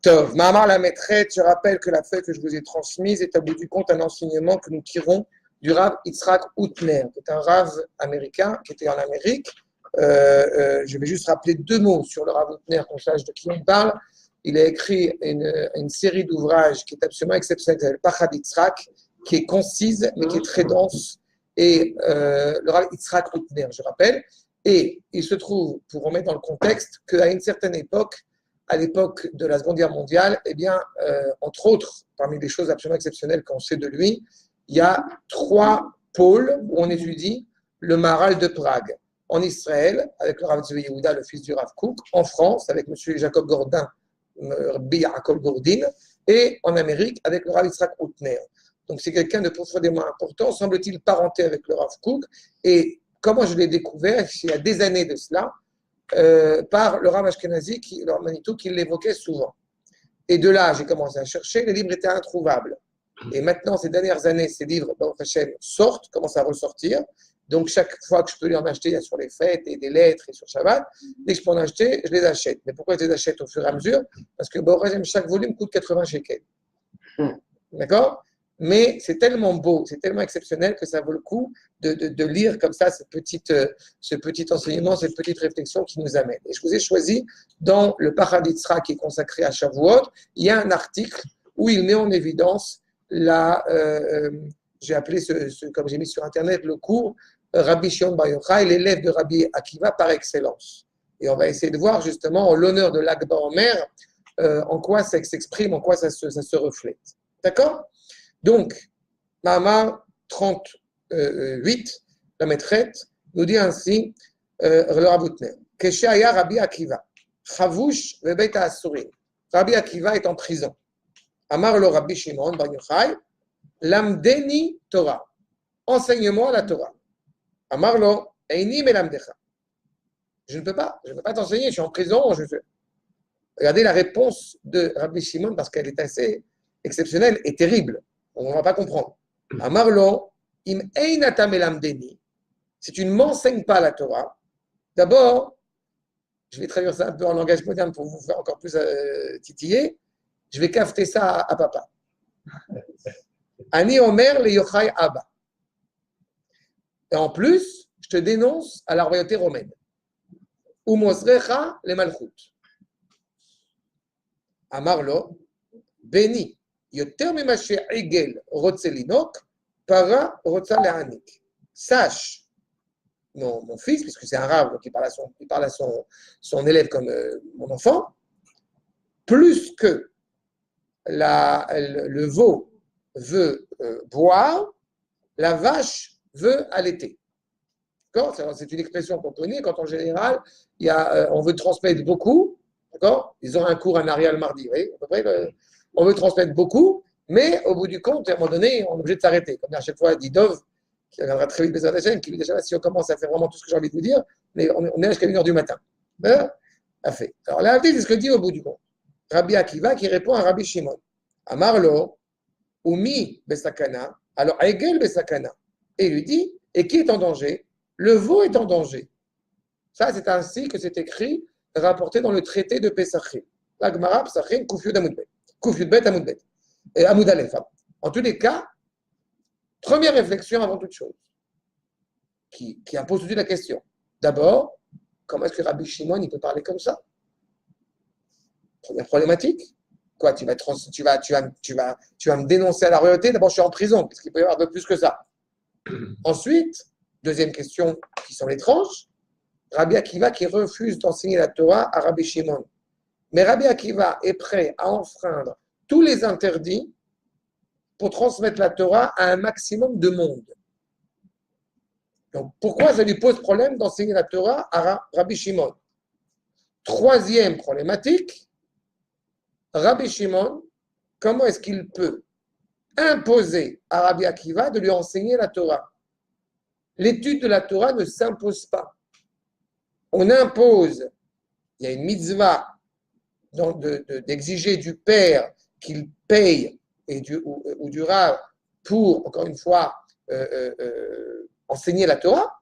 Tov, Mahamar la maîtresse, je rappelle que la feuille que je vous ai transmise est au bout du compte un enseignement que nous tirons du Rav Yitzhak Outner, qui est un Rav américain qui était en Amérique. Je vais juste rappeler deux mots sur le Rav Outner, qu'on sache de qui on parle. Il a écrit une série d'ouvrages qui est absolument exceptionnelle, qui s'appelle Pachad Yitzhak, qui est concise, mais qui est très dense. Et le Rav Yitzhak Outner, je rappelle. Et il se trouve, pour remettre dans le contexte, qu'à une certaine époque, à l'époque de la Seconde Guerre mondiale, eh bien, entre autres, parmi les choses absolument exceptionnelles qu'on sait de lui, il y a 3 pôles où on étudie le Maharal de Prague. En Israël, avec le Rav Tzvi Yehuda, le fils du Rav Kook. En France, avec M. Jacob Gordin, Rabbi Yaakov Gordin. Et en Amérique, avec le Rav Yitzhak Outner. Donc, c'est quelqu'un de profondément important, semble-t-il parenté avec le Rav Kook. Et comment je l'ai découvert, il y a des années de cela, par le Rav Ashkenazi, le Rav Manitou, qui l'évoquait souvent. Et de là, j'ai commencé à chercher, les livres étaient introuvables. Et maintenant, ces dernières années, ces livres, Baruch Hashem, sortent, commencent à ressortir. Donc, chaque fois que je peux lui en acheter, il y a sur les fêtes et des lettres et sur Shabbat. Dès que je peux en acheter, je les achète. Mais pourquoi je les achète au fur et à mesure? Parce que Baruch Hashem, chaque volume coûte 80 shekels. D'accord? Mais c'est tellement beau, c'est tellement exceptionnel que ça vaut le coup de lire comme ça ce petit enseignement, cette petite réflexion qui nous amène. Et je vous ai choisi, dans le Pachad Yitzhak qui est consacré à Shavuot, il y a un article où il met en évidence j'ai appelé comme j'ai mis sur Internet, le cours Rabbi Shimon Bar Yochai, l'élève de Rabbi Akiva par excellence. Et on va essayer de voir justement, en l'honneur de l'Akba Omer, en quoi ça s'exprime, en quoi ça se reflète. D'accord? Donc, Mahamar 38, la maîtresse, nous dit ainsi, le Rav Outner, Keshaya Rabbi Akiva, Chavush Vebeit Asurim. Rabbi Akiva est en prison. Amar lo Rabbi Shimon Bar Yochai, Lamdeni Torah. Enseigne-moi la Torah. Amar lo Eini Melamdecha. Je ne peux pas t'enseigner, je suis en prison. Regardez la réponse de Rabbi Shimon parce qu'elle est assez exceptionnelle et terrible. On ne va pas comprendre. Amarlo, im einata melamdeni. Si tu ne m'enseignes pas la Torah, d'abord, je vais traduire ça un peu en langage moderne pour vous faire encore plus titiller, je vais cafeter ça à papa. Ani omer le yochai abba. Et en plus, je te dénonce à la royauté romaine. Umosrecha le malchut. Amarlo, béni. Sache, mon fils, puisque c'est un rave, donc il parle à son élève comme mon enfant, plus que le veau veut boire, la vache veut allaiter. D'accord? C'est une expression qu'on connaît quand en général, on veut transmettre beaucoup. D'accord? Ils ont un cours en Arial mardi, vous voyez, à peu près. On veut transmettre beaucoup, mais au bout du compte, à un moment donné, on est obligé de s'arrêter. Comme à chaque fois, dit Dov, qui reviendra très vite Bezrat Hashem, qui lui dit déjà, si on commence à faire vraiment tout ce que j'ai envie de vous dire, mais on est jusqu'à 1h du matin. A fait. Alors là, c'est ce que dit au bout du compte. Rabbi Akiva qui répond à Rabbi Shimon. Amarlo, Umi Besakana, alors Egel Besakana. Et il lui dit, et qui est en danger? Le veau est en danger. Ça, c'est ainsi que c'est écrit, rapporté dans le traité de Pesachim. La Gemara, Pesachim, Kufyud Amoudbet. Kufyud Bet Amoudbet. Et Amoud Aleph. En tous les cas, première réflexion avant toute chose, qui impose tout de suite la question. D'abord, comment est-ce que Rabbi Shimon il peut parler comme ça? Première problématique. Quoi, tu vas me dénoncer à la royauté? D'abord, je suis en prison, parce qu'il peut y avoir de plus que ça. Ensuite, deuxième question qui semble étrange, Rabbi Akiva qui refuse d'enseigner la Torah à Rabbi Shimon. Mais Rabbi Akiva est prêt à enfreindre tous les interdits pour transmettre la Torah à un maximum de monde. Donc, pourquoi ça lui pose problème d'enseigner la Torah à Rabbi Shimon? Troisième problématique, Rabbi Shimon, comment est-ce qu'il peut imposer à Rabbi Akiva de lui enseigner la Torah? L'étude de la Torah ne s'impose pas. On impose, il y a une mitzvah d'exiger du père qu'il paye ou du rav pour, encore une fois, enseigner la Torah,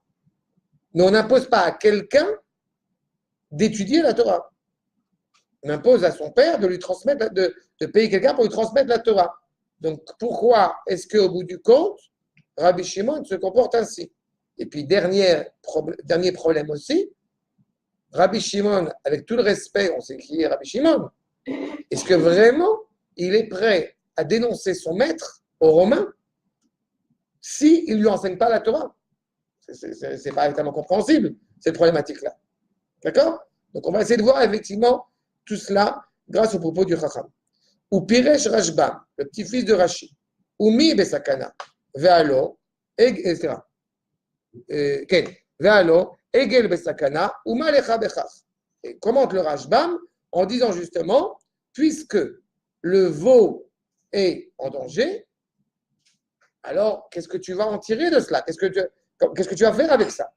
mais on n'impose pas à quelqu'un d'étudier la Torah. on impose à son père de lui transmettre, de payer quelqu'un pour lui transmettre la Torah. Donc, pourquoi est-ce qu'au bout du compte, Rabbi Shimon se comporte ainsi? Et puis, dernier problème aussi, Rabbi Shimon, avec tout le respect, on sait qui est Rabbi Shimon, est-ce que vraiment il est prêt à dénoncer son maître aux Romains s'il ne lui enseigne pas la Torah? C'est pas évidemment compréhensible, cette problématique-là. D'accord? Donc, on va essayer de voir effectivement tout cela grâce aux propos du Chacham. Ou Piresh Rashbam, le petit-fils de Rashi, ou Mi Besakana, Vealo, etc. Vealo, Egel Besakana, ou Malecha Bechach. Et commente le Rashbam en disant justement, puisque le veau est en danger, alors qu'est-ce que tu vas en tirer de cela? Qu'est-ce que tu vas faire avec ça?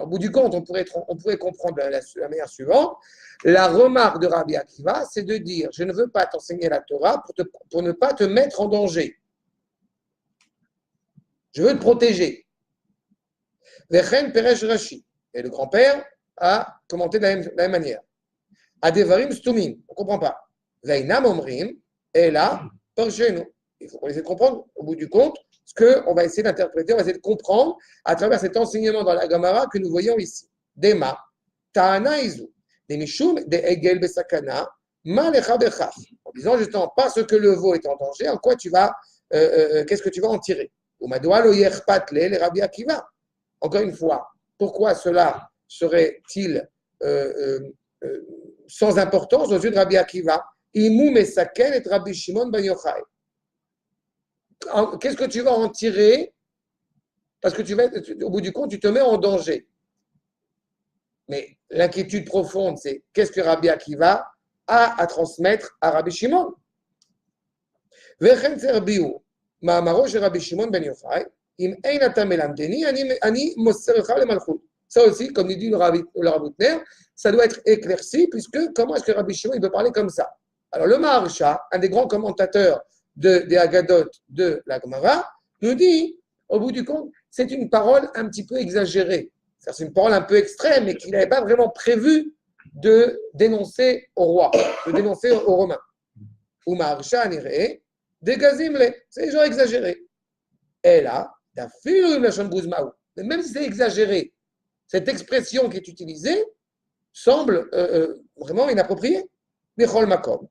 Au bout du compte, on pourrait comprendre la manière suivante. La remarque de Rabbi Akiva, c'est de dire, je ne veux pas t'enseigner la Torah pour ne pas te mettre en danger. Je veux te protéger. Vechen Peresh Rashi. Et le grand-père a commenté de la même manière. Adevarim Stumim, on ne comprend pas. Veinam Omrim, et là, Parshenu. Il faut qu'on essaie de comprendre, au bout du compte, ce qu'on va essayer d'interpréter, on va essayer de comprendre à travers cet enseignement dans la Gemara que nous voyons ici. Dema, Ta'ana Izu, des Mishum, des Egel Besakana, Malecha Bechach. En disant justement, parce que le veau est en danger, en quoi qu'est-ce que tu vas en tirer? Ou Madoua lo yerpatle, les Rabbi Akiva. Encore une fois, pourquoi cela serait-il sans importance aux yeux de Rabbi Akiva? Imu Mesaken et Rabbi Shimon Ben Yochai. Qu'est-ce que tu vas en tirer? Parce que au bout du compte, tu te mets en danger. Mais l'inquiétude profonde, c'est qu'est-ce que Rabbi Akiva a à transmettre à Rabbi Shimon? Vechen Zerbiu, Ma'amaro chez Rabbi Shimon Ben Yochai, Im Einata Melamdeni, Ani Moserecha le Malchut. Ça aussi, comme dit le Raboutner, ça doit être éclairci, puisque comment est-ce que Rabbi Shimon il peut parler comme ça? Alors le Maharsha, un des grands commentateurs des Haggadot de la Gemara, nous dit, au bout du compte, c'est une parole un petit peu exagérée. C'est une parole un peu extrême et qu'il n'avait pas vraiment prévu de dénoncer au roi, de dénoncer aux Romains. Ou Maharsha nire, dégazimle, c'est genre exagéré. Et là, même si c'est exagéré, cette expression qui est utilisée semble vraiment inappropriée. Bechol makom.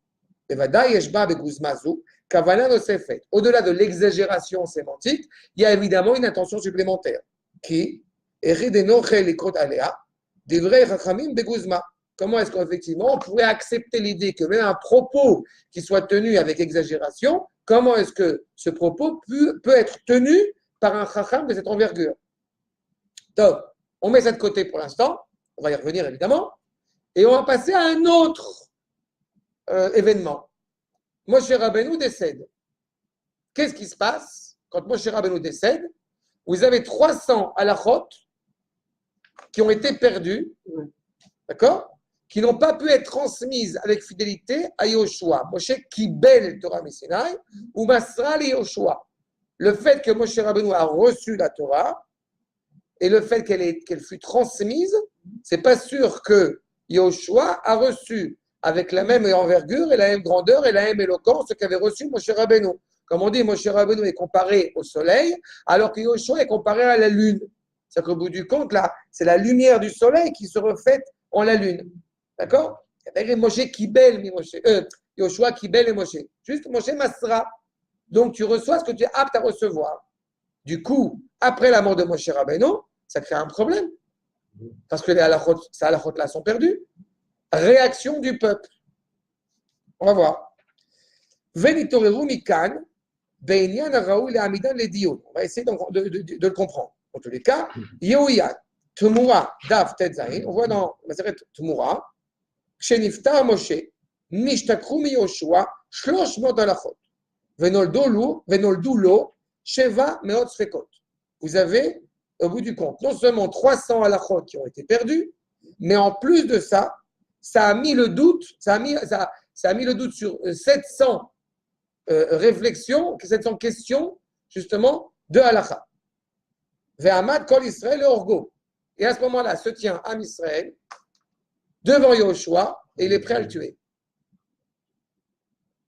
Au-delà de l'exagération sémantique, il y a évidemment une intention supplémentaire qui est comment est-ce qu'effectivement on pourrait accepter l'idée que même un propos qui soit tenu avec exagération, comment est-ce que ce propos peut être tenu par un chacham de cette envergure? Donc, on met ça de côté pour l'instant, on va y revenir évidemment, et on va passer à un autre événement. Moshe Rabbeinu décède. Qu'est-ce qui se passe quand Moshe Rabbeinu décède? Vous avez 300 halachot qui ont été perdus, d'accord? Qui n'ont pas pu être transmises avec fidélité à Yoshua. Moshe Kibel Torah Messinai ou Masra li Yoshua. Le fait que Moshe Rabbeinu a reçu la Torah et le fait qu'elle fut transmise, c'est pas sûr que Yoshua a reçu avec la même envergure et la même grandeur et la même éloquence qu'avait reçu Moshe Rabbeinu. Comme on dit, Moshe Rabbeinu est comparé au soleil, alors que Yoshua est comparé à la lune. C'est-à-dire qu'au bout du compte, là, c'est la lumière du soleil qui se reflète en la lune. D'accord? Moshe Kibel, Yoshua Kibel et Moshe. Juste Moshe Masra. Donc tu reçois ce que tu es apte à recevoir. Du coup, après la mort de Moshe Rabbeinu, ça crée un problème. Parce que ces halachot-là sont perdus. Réaction du peuple. On va voir. Venitoreru mikan, be'inyan haraoui le'amidan le'dion. On va essayer de le comprendre. En tous les cas, Yehoyad, Tumura, Dav, Tetzaïn, on voit dans Maseret Tumura, Sheniftar Moshe, Nishtakru mi Yoshua, Shlosh mot halachot. Venoldu lo, Sheva meot sfekot. Vous avez, au bout du compte, non seulement 300 halachot qui ont été perdus, mais en plus de ça, ça a mis le doute sur 700 réflexions, 700 questions, justement, de halakha. Ve'amad kol Israël le orgo. Et à ce moment-là, se tient Am Israël devant Yoshua et il est prêt à le tuer.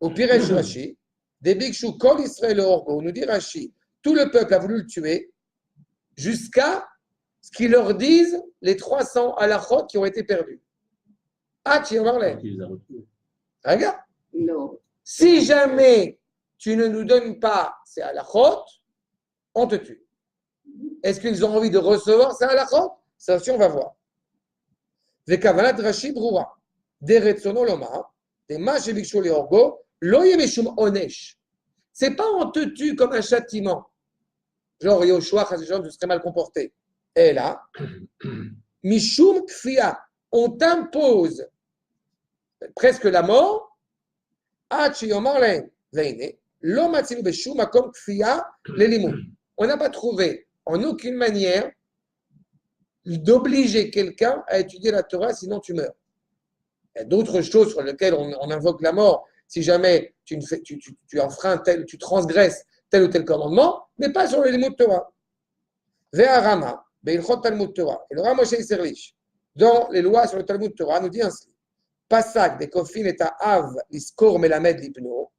Au Piresh Rashi, des Bikshu Kol Israël Orgo, nous dit Rashi, tout le peuple a voulu le tuer jusqu'à ce qu'ils leur disent les 300 halachot qui ont été perdus. Ah, tu vas voir. Regarde. Non. Si jamais tu ne nous donnes pas ces halachot, on te tue. Est-ce qu'ils ont envie de recevoir ces halachot? Ça aussi, on va voir. Vekavanat Rashi Broura. Deretsono Loma. Des Mash et Bikshu Leorgo. Loye Meshum Onesh. C'est pas on te tue comme un châtiment. Genre Yoshua, tu serais mal comporté. Et là, Mishum Kfia. On t'impose presque la mort. On n'a pas trouvé en aucune manière d'obliger quelqu'un à étudier la Torah, sinon tu meurs. Il y a d'autres choses sur lesquelles on invoque la mort si jamais tu enfreins tu transgresses tel ou tel commandement, mais pas sur le limud Torah. Ve'arama, be'ilchot Talmud Torah. Et le Rav Moshe Isserlich, dans les lois sur le Talmud Torah, nous dit ainsi. Passak des kofin et à Av, l'iskor melamed l'ipno.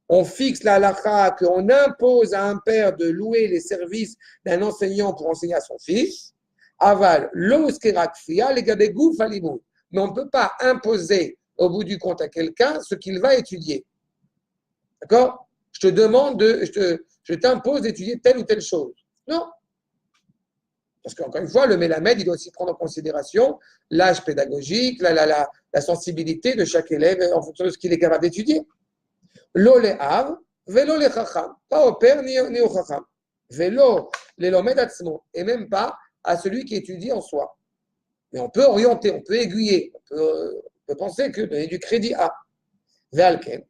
On fixe la halakha qu'on impose à un père de louer les services d'un enseignant pour enseigner à son fils. Aval, lo uskerak fia, les gabegou falimou. Mais on ne peut pas imposer au bout du compte à quelqu'un ce qu'il va étudier. D'accord? Je t'impose d'étudier telle ou telle chose. Non. Parce qu'encore une fois, le mélamed, il doit aussi prendre en considération l'âge pédagogique, la sensibilité de chaque élève en fonction de ce qu'il est capable d'étudier. Lo le av, velo le chacham. Pas au père ni au chacham. Velo le lomed atzmo. Et même pas à celui qui étudie en soi. Mais on peut orienter, on peut aiguiller, on peut penser que donner du crédit à. Ve'alken,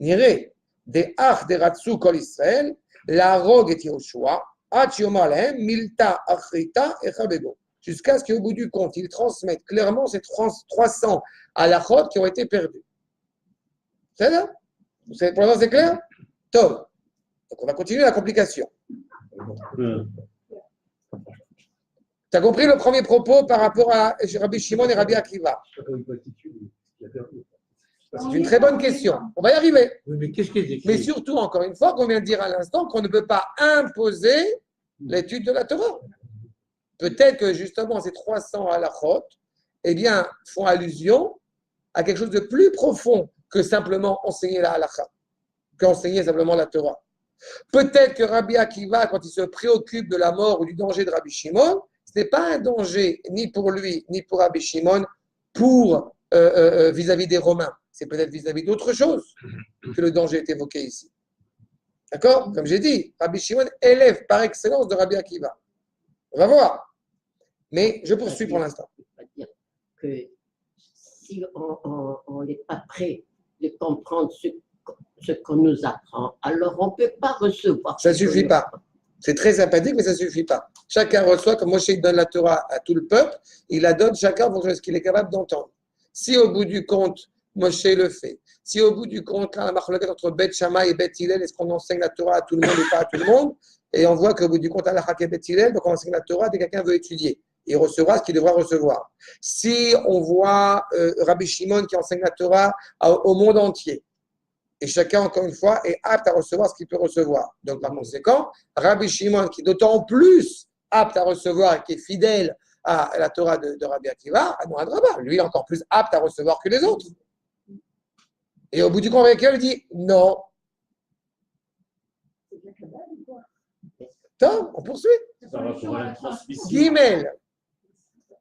nire, des ach de ratsu kol Israël, la rogue et Yoshua, milta achrita et chabego. Jusqu'à ce qu'au bout du compte, ils transmettent clairement ces 300 halachot qui ont été perdus. C'est là? Pour l'instant, c'est clair? Top. Donc, on va continuer la complication. Tu as compris le premier propos par rapport à Rabbi Shimon et Rabbi Akiva? C'est une très bonne question. On va y arriver. Mais qu'est-ce qu'il dit? Mais surtout, encore une fois, qu'on vient de dire à l'instant qu'on ne peut pas imposer l'étude de la Torah. Peut-être que justement ces 300 halachot, eh bien, font allusion à quelque chose de plus profond que simplement enseigner la halakha, qu'enseigner simplement la Torah. Peut-être que Rabbi Akiva, quand il se préoccupe de la mort ou du danger de Rabbi Shimon, ce n'est pas un danger ni pour lui, ni pour Rabbi Shimon, pour vis-à-vis des Romains. C'est peut-être vis-à-vis d'autre chose que le danger est évoqué ici. D'accord? Comme j'ai dit, Rabbi Shimon élève par excellence de Rabbi Akiva. On va voir. Mais je poursuis pour l'instant. C'est-à-dire que si on n'est pas prêt de comprendre ce qu'on nous apprend, alors on ne peut pas recevoir. Ça ne suffit pas. C'est très sympathique, mais ça ne suffit pas. Chacun reçoit, comme Moshe donne la Torah à tout le peuple, il la donne chacun en fonction de ce qu'il est capable d'entendre. Si au bout du compte, Moshe le fait, si au bout du compte, là, la marloquette entre Beth Shammai et Beth Hillel, est-ce qu'on enseigne la Torah à tout le monde ou pas à tout le monde? Et on voit qu'au bout du compte, Allah et Beth Hillel, donc on enseigne la Torah dès que quelqu'un veut étudier. Il recevra ce qu'il devra recevoir. Si on voit Rabbi Shimon qui enseigne la Torah au monde entier, et chacun, encore une fois, est apte à recevoir ce qu'il peut recevoir. Donc, par conséquent, Rabbi Shimon, qui est d'autant plus apte à recevoir et qui est fidèle à la Torah de Rabbi Akiva, lui, il est encore plus apte à recevoir que les autres. Et au bout du compte, il dit non. Tom, on poursuit. Gimel.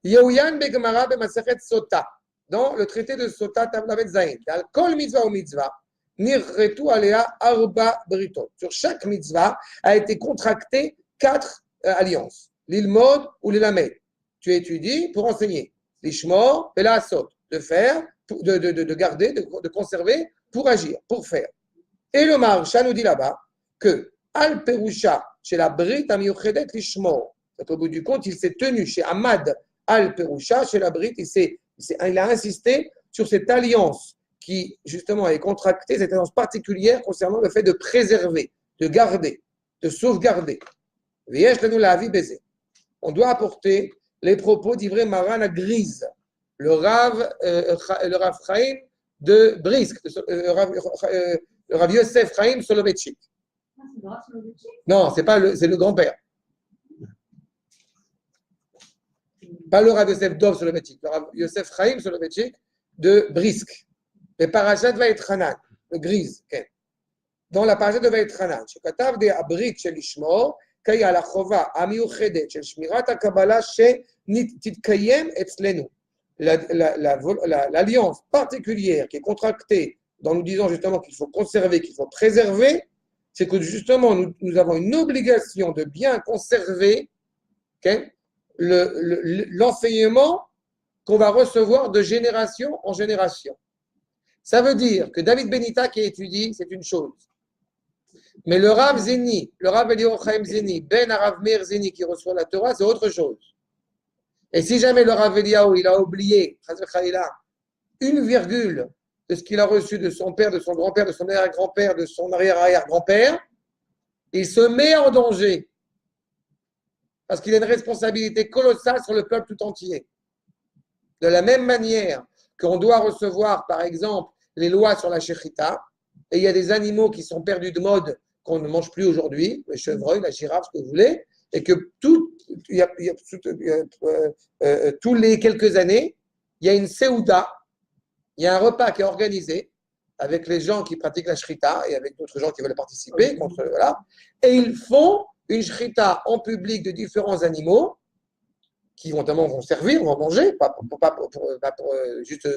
Yehuyan Begmara Bemasechet Sota. Dans le traité de Sota, Tavlavet Zayin. Al Kol mitzvah ou mitzvah. Nirretu alea arba britot. Sur chaque mitzvah a été contracté 4 alliances. L'ilmod ou l'ilamed. Tu étudies pour enseigner. L'ishmor et la asot. De faire, de garder, de conserver, pour agir, pour faire. Et le Maharsha nous dit là-bas que al perusha chez la brit amiyuchedet l'ishmor. Au bout du compte, il s'est tenu chez Ahmad al perusha chez la brit. Il a insisté sur cette alliance qui, justement, est contractée, cette alliance particulière concernant le fait de préserver, de garder, de sauvegarder. On doit apporter les propos d'Ivré Maran à Grise. le Rav Chaim de Brisk, le Rav Yosef Chaim Soloveitchik. Non, c'est le grand-père. Pas le Rav Yosef Dov Soloveitchik, le Rav Yosef Chaim Soloveitchik de Brisk. Le parashat Vaïtranan, le grise. Okay. Dans la parashat de Vaïtranan, שכתב די הברית של לשמור, כי על החובה המיוחדת של שמירת הקבלה שתתקיים אצלנו. L'alliance particulière qui est contractée dans nous disant justement qu'il faut conserver, qu'il faut préserver, c'est que justement nous avons une obligation de bien conserver okay, l'enseignement qu'on va recevoir de génération en génération. Ça veut dire que David Benita qui étudie, c'est une chose. Mais le Rav Zeni, le Rav Eliyahu Chaim Zeni, Ben Arav Meir Zeni qui reçoit la Torah, c'est autre chose. Et si jamais le Rav Eliyahu, il a oublié, une virgule de ce qu'il a reçu de son père, de son grand-père, de son arrière-grand-père, de son arrière-arrière-grand-père, il se met en danger. Parce qu'il a une responsabilité colossale sur le peuple tout entier. De la même manière qu'on doit recevoir, par exemple, les lois sur la shechita, et il y a des animaux qui sont perdus de mode qu'on ne mange plus aujourd'hui, le chevreuil, la girafe, ce que vous voulez, et que tous les quelques années, il y a une seouda, il y a un repas qui est organisé avec les gens qui pratiquent la shrita et avec d'autres gens qui veulent participer, voilà, et ils font une shrita en public de différents animaux qui notamment vont servir, vont manger, pas pour juste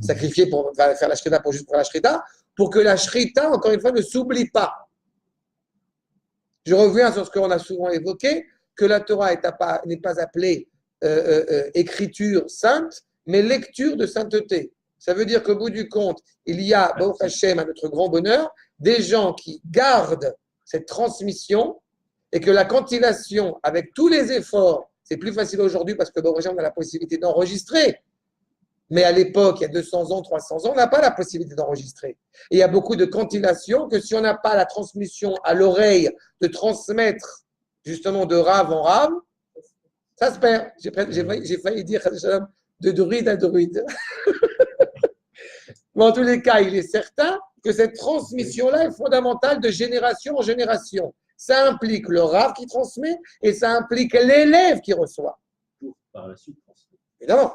sacrifier pour faire la shrita juste pour la shrita, pour que la shrita, encore une fois, ne s'oublie pas. Je reviens sur ce qu'on a souvent évoqué, que la Torah n'est pas appelée écriture sainte, mais lecture de sainteté. Ça veut dire qu'au bout du compte, il y a, Baruch Hashem, à notre grand bonheur, des gens qui gardent cette transmission et que la cantillation, avec tous les efforts, c'est plus facile aujourd'hui parce que Baruch Hashem, on a la possibilité d'enregistrer. Mais à l'époque, il y a 200 ans, 300 ans, on n'a pas la possibilité d'enregistrer. Et il y a beaucoup de cantillation que si on n'a pas la transmission à l'oreille, de transmettre justement de rave en rave, ça se perd. J'ai failli dire de druide à druide. Mais en tous les cas, il est certain que cette transmission-là est fondamentale de génération en génération. Ça implique le rave qui transmet et ça implique l'élève qui reçoit. Par la suite, évidemment.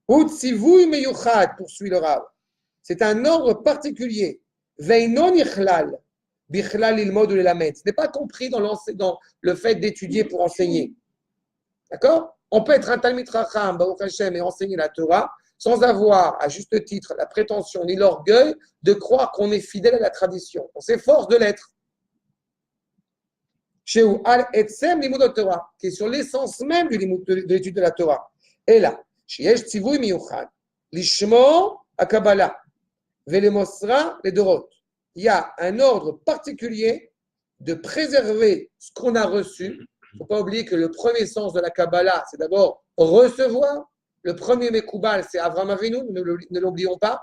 Utsivui meyuchad, poursuit le Rav. C'est un ordre particulier. Veinon ichlal, bichlal ilmod ou l'elamed. Ce n'est pas compris dans le fait d'étudier pour enseigner. D'accord? On peut être un Talmid Chacham, Baruch Hashem, et enseigner la Torah sans avoir, à juste titre, la prétention ni l'orgueil de croire qu'on est fidèle à la tradition. On s'efforce de l'être. Sheu al etzem limud Torah, qui est sur l'essence même de l'étude de la Torah. Et là, שיש ציווי מיוחד, לשמור הקבלה ולמוסרה לדורות. Il y a un ordre particulier de préserver ce qu'on a reçu. Il ne faut pas oublier que le premier sens de la Kabbalah, c'est d'abord recevoir. Le premier Mekoubal, c'est Avraham Avinu, ne l'oublions pas.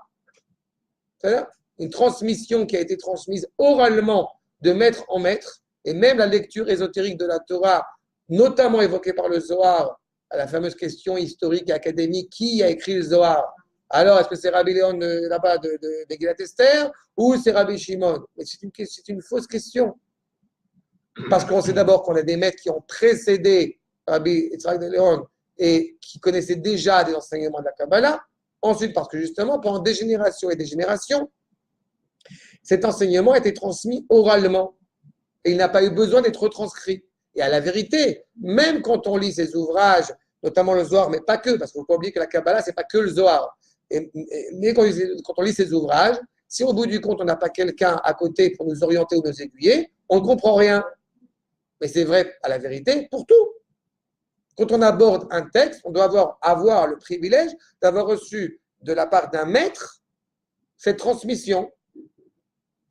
C'est-à-dire une transmission qui a été transmise oralement de maître en maître, et même la lecture ésotérique de la Torah, notamment évoquée par le Zohar, à la fameuse question historique et académique, qui a écrit le Zohar? Alors, est-ce que c'est Rabbi Léon là-bas de Megillat Esther ou c'est Rabbi Shimon? Mais c'est une fausse question. Parce qu'on sait d'abord qu'on a des maîtres qui ont précédé Rabbi Yitzhak de Léon et qui connaissaient déjà des enseignements de la Kabbalah. Ensuite, parce que justement, pendant des générations et des générations, cet enseignement a été transmis oralement. Et il n'a pas eu besoin d'être retranscrit. Et à la vérité, même quand on lit ces ouvrages, notamment le Zohar, mais pas que, parce qu'il ne faut pas oublier que la Kabbalah, ce n'est pas que le Zohar. Mais quand on lit ces ouvrages, si au bout du compte, on n'a pas quelqu'un à côté pour nous orienter ou nous aiguiller, on ne comprend rien. Mais c'est vrai, à la vérité, pour tout. Quand on aborde un texte, on doit avoir le privilège d'avoir reçu de la part d'un maître cette transmission.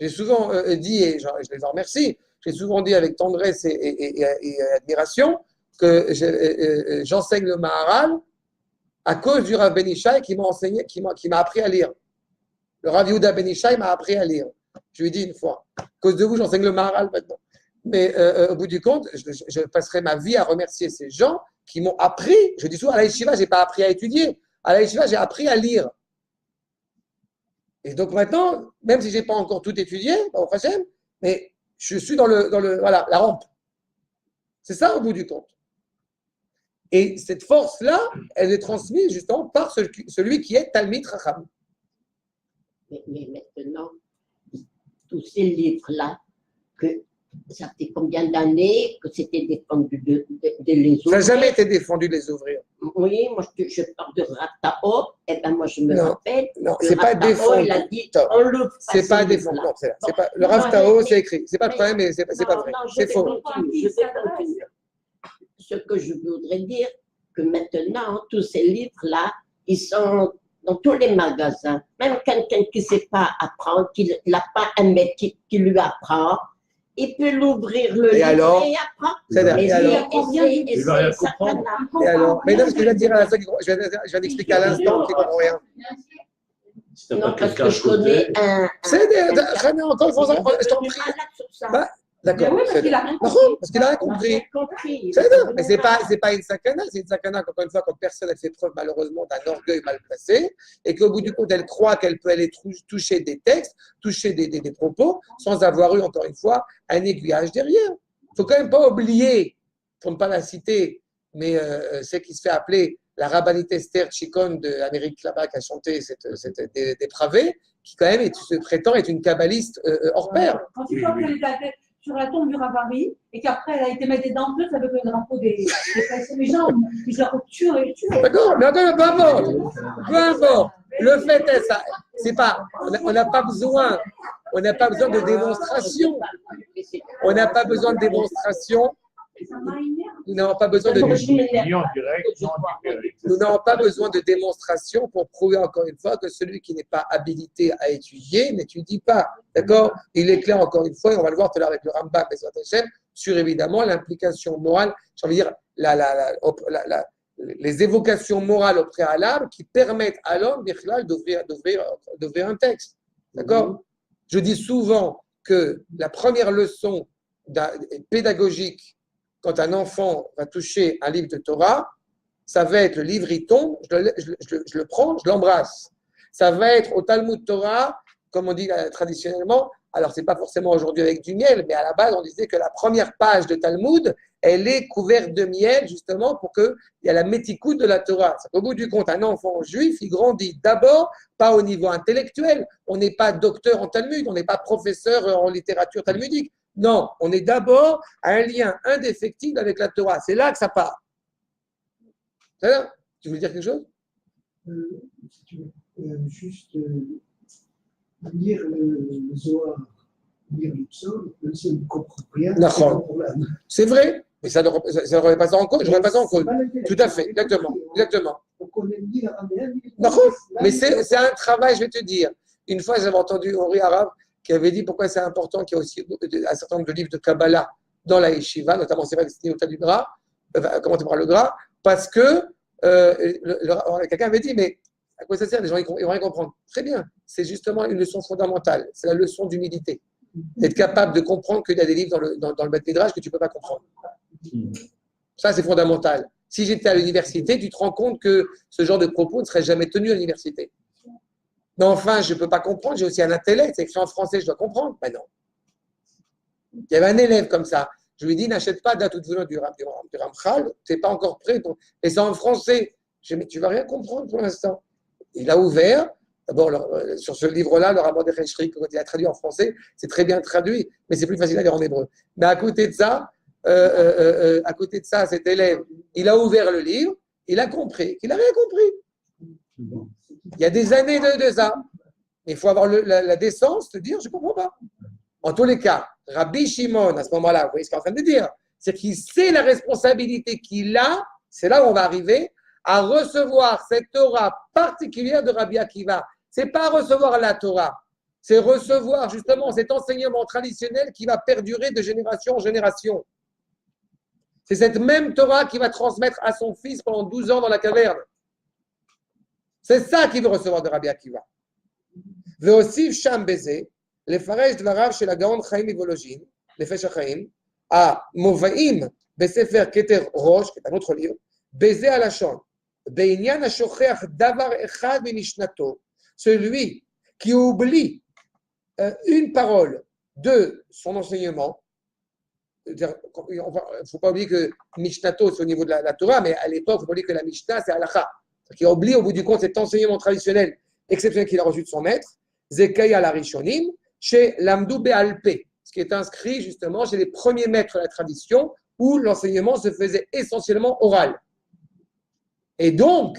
J'ai souvent dit, et je les en remercie, j'ai souvent dit avec tendresse et admiration que j'enseigne le Maharal à cause du Rav Ben Ishai qui m'a enseigné, qui m'a appris à lire. Le Rav Yehuda Ben Ishai m'a appris à lire. Je lui ai dit une fois, à cause de vous, j'enseigne le Maharal maintenant. Mais au bout du compte, je passerai ma vie à remercier ces gens qui m'ont appris. Je dis souvent, à la yeshiva, je n'ai pas appris à étudier. À la yeshiva, j'ai appris à lire. Et donc maintenant, même si je n'ai pas encore tout étudié, au Hashem, mais je suis dans voilà, la rampe. C'est ça au bout du compte. Et cette force-là, elle est transmise justement par celui qui est Talmid Chacham. Mais maintenant, tous ces livres-là, que ça fait combien d'années que c'était défendu de les ouvrir? Ça n'a jamais été défendu de les ouvrir. Oui, moi je parle de Ratao, et ben moi je me rappelle. Non, que c'est pas Ratao, défendu. il a dit, on l'ouvre pas. C'est pas défendu. Non, c'est pas. Le Rav Tao, c'est écrit. C'est pas le problème, mais c'est pas vrai. C'est faux. Je vais continuer. Ce que je voudrais dire, que maintenant, tous ces livres-là, ils sont dans tous les magasins. Même quelqu'un qui ne sait pas apprendre, qui n'a pas un métier qui lui apprend, il peut l'ouvrir le livre alors et apprendre. C'est-à-dire, et alors Il va rien comprendre. Et alors mais non, parce que je viens de dire à l'instant, je viens d'expliquer à l'instant qu'il ne comprend rien. Non, parce que je connais un. C'est encore une fois, je t'en prie. Bah, d'accord. Oui, parce qu'il a rien Parce qu'il a rien compris. Mais c'est pas une sakana, c'est une sakana, encore une fois, quand personne a fait preuve malheureusement d'un orgueil mal placé, et qu'au bout du compte, elle croit qu'elle peut aller toucher des textes, toucher des propos, sans avoir eu, encore une fois, un aiguillage derrière. Il ne faut quand même pas oublier, pour ne pas la citer, mais celle qui se fait appeler la rabbinite Esther Chikon d'Amérique là-bas, qui a chanté cette dépravée, qui quand même se prétend être une kabbaliste hors pair. Quand tu vois qu'elle est sur la tombe du Ravari et qu'après elle a été mettre des denteuses avec le drapeau des personnes, les gens, ils leur tuent et tuent. D'accord, mais encore, peu importe. Peu importe. Le fait est ça. C'est pas. On n'a pas besoin. On n'a pas besoin de démonstration. On n'a pas besoin de démonstration. Nous n'avons pas besoin de. Nous n'avons pas besoin de démonstration pour prouver encore une fois que celui qui n'est pas habilité à étudier n'étudie pas. D'accord? Il est clair encore une fois, et on va le voir tout à l'heure avec le Rambam, sur évidemment l'implication morale, j'ai envie de dire, les évocations morales au préalable qui permettent à l'homme d'ouvrir un texte. D'accord? Je dis souvent que la première leçon pédagogique quand un enfant va toucher un livre de Torah, ça va être le livre, il tombe, je le prends, je l'embrasse. Ça va être au Talmud Torah, comme on dit traditionnellement, alors c'est pas forcément aujourd'hui avec du miel, mais à la base on disait que la première page de Talmud, elle est couverte de miel justement pour qu'il y ait la métikout de la Torah. Au bout du compte, un enfant juif, il grandit d'abord pas au niveau intellectuel, on n'est pas docteur en Talmud, on n'est pas professeur en littérature talmudique. Non, on est d'abord à un lien indéfectible avec la Torah. C'est là que ça part. C'est là. Tu veux dire quelque chose? Juste lire le Zohar, lire le psaume, même si on ne comprend rien, c'est vrai, mais ça ne remet pas ça en cause. Je ne remets pas ça en cause. Tout à fait, exactement. Donc on aime lire araméen. Mais c'est un travail, je vais te dire. Une fois, j'avais entendu Henri Arabe qui avait dit pourquoi c'est important qu'il y ait aussi un certain nombre de livres de Kabbalah dans la yeshiva, notamment c'est vrai destiné au tas du gras, commenté par le gras, parce que quelqu'un avait dit, mais à quoi ça sert? Les gens ils vont rien comprendre. Très bien, c'est justement une leçon fondamentale, c'est la leçon d'humilité. D'être capable de comprendre qu'il y a des livres dans le Beth Midrash que tu ne peux pas comprendre. Ça, c'est fondamental. Si j'étais à l'université, tu te rends compte que ce genre de propos ne serait jamais tenu à l'université. Mais enfin, je ne peux pas comprendre, j'ai aussi un intellect, c'est écrit en français, je dois comprendre. Ben non. Il y avait un élève comme ça. Je lui ai dit, n'achète pas d'Atout Venant du Ramchal, tu n'es pas encore prêt. Et c'est en français. Je lui ai dit, mais tu ne vas rien comprendre pour l'instant. Il a ouvert. D'abord, sur ce livre-là, le Rabbin de Cheshri, quand il a traduit en français, c'est très bien traduit, mais c'est plus facile à lire en hébreu. Mais à côté de ça, cet élève, il a ouvert le livre, il a compris qu'il n'a rien compris. Il y a des années de ça. Mais il faut avoir la décence de dire, je ne comprends pas. En tous les cas, Rabbi Shimon, à ce moment-là, vous voyez ce qu'il est en train de dire, c'est qu'il sait la responsabilité qu'il a, c'est là où on va arriver, à recevoir cette Torah particulière de Rabbi Akiva. Ce n'est pas recevoir la Torah, c'est recevoir justement cet enseignement traditionnel qui va perdurer de génération en génération. C'est cette même Torah qui va transmettre à son fils pendant 12 ans dans la caverne. C'est ça qu'il veut recevoir de Rabbi Akiva. Ve'osif sham beze, לפרש דבריו של הגאון חיים מוולוז'ין, נפש החיים, המובאים בספר כתר ראש, qui est un autre livre, Baiser à la chambre. Be'inyan hashocheach davar echad mimishnato. Celui qui oublie une parole de son enseignement. Il ne faut pas oublier que Mishnato, c'est au niveau de la Torah, mais à l'époque, il faut pas oublier que la Mishnah, c'est Halakha. Qui oublie au bout du compte cet enseignement traditionnel exceptionnel qu'il a reçu de son maître, Zekai al Arishonim, chez Lamdou Be'alpe, ce qui est inscrit justement chez les premiers maîtres de la tradition, où l'enseignement se faisait essentiellement oral. Et donc,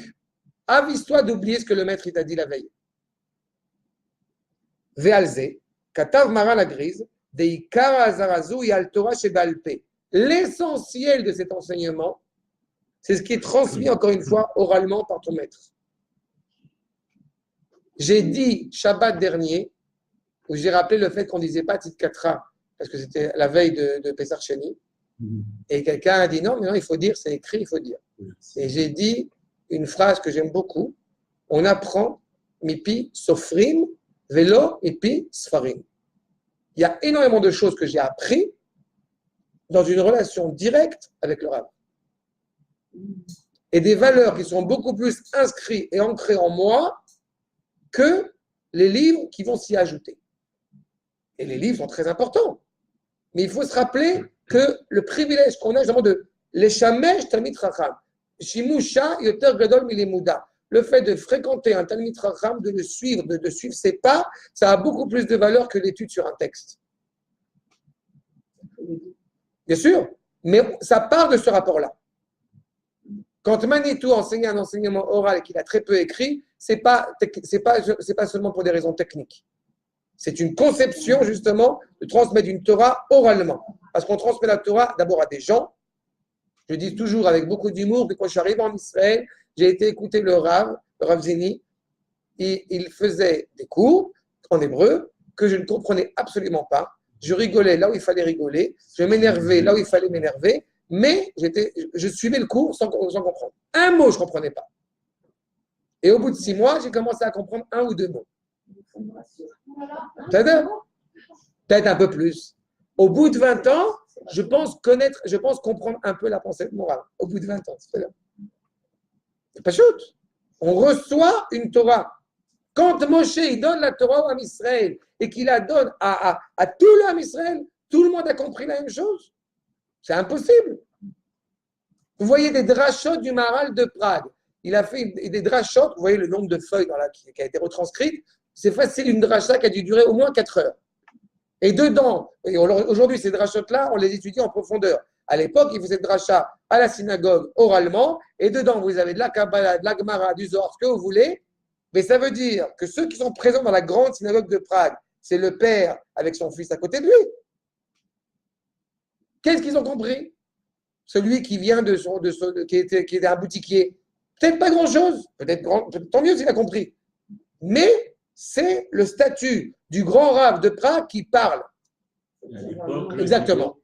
avise-toi d'oublier ce que le maître t'a dit la veille. Ve'alze, Katav Maran la grise, Deikara Azarazu Yal Torah Shebalpe. L'essentiel de cet enseignement, c'est ce qui est transmis encore une fois oralement par ton maître. J'ai dit Shabbat dernier, où j'ai rappelé le fait qu'on ne disait pas Titkatra, parce que c'était la veille de Pessar Sheni, et quelqu'un a dit non, mais non, il faut dire, c'est écrit, il faut dire. Et j'ai dit une phrase que j'aime beaucoup, on apprend Mipi Sofrim, Velo Mipi Sfarim. Il y a énormément de choses que j'ai appris dans une relation directe avec le Rav. Et des valeurs qui sont beaucoup plus inscrites et ancrées en moi que les livres qui vont s'y ajouter. Et les livres sont très importants. Mais il faut se rappeler que le privilège qu'on a justement de l'Eshamesh Talmid Chacham, Shimusha Yoter Gadol Milemuda, le fait de fréquenter un Talmid Chacham, de le suivre, de suivre ses pas, ça a beaucoup plus de valeur que l'étude sur un texte. Bien sûr, mais ça part de ce rapport-là. Quand Manitou enseignait un enseignement oral et qu'il a très peu écrit, c'est pas seulement pour des raisons techniques. C'est une conception, justement, de transmettre une Torah oralement. Parce qu'on transmet la Torah d'abord à des gens. Je dis toujours avec beaucoup d'humour que quand je suis arrivé en Israël, j'ai été écouter le Rav Zini, et il faisait des cours en hébreu que je ne comprenais absolument pas. Je rigolais là où il fallait rigoler, je m'énervais là où il fallait m'énerver, mais je suivais le cours sans comprendre. Un mot, je ne comprenais pas. Et au bout de 6 mois, j'ai commencé à comprendre 1 ou 2 mots. Peut-être un peu plus. Au bout de 20 ans, je pense comprendre un peu la pensée de morale. Au bout de 20 ans, c'est pas chouette. On reçoit une Torah. Quand Moshe il donne la Torah au Ham Israël et qu'il la donne à tout le Ham Israël, tout le monde a compris la même chose. C'est impossible. Vous voyez des drachot du Maharal de Prague. Il a fait des drachot, vous voyez le nombre de feuilles qui a été retranscrite. C'est facile, une dracha qui a dû durer au moins 4 heures. Et dedans, aujourd'hui, ces drachot-là, on les étudie en profondeur. À l'époque, il faisait de dracha à la synagogue oralement, et dedans, vous avez de la Kabbalah, de la Gemara, du Zohar, ce que vous voulez. Mais ça veut dire que ceux qui sont présents dans la grande synagogue de Prague, c'est le père avec son fils à côté de lui. Qu'est-ce qu'ils ont compris? Celui qui vient qui était un boutiquier. Peut-être pas grand-chose, peut-être tant mieux s'il a compris. Mais c'est le statut du grand Rav de Prague qui parle. Exactement.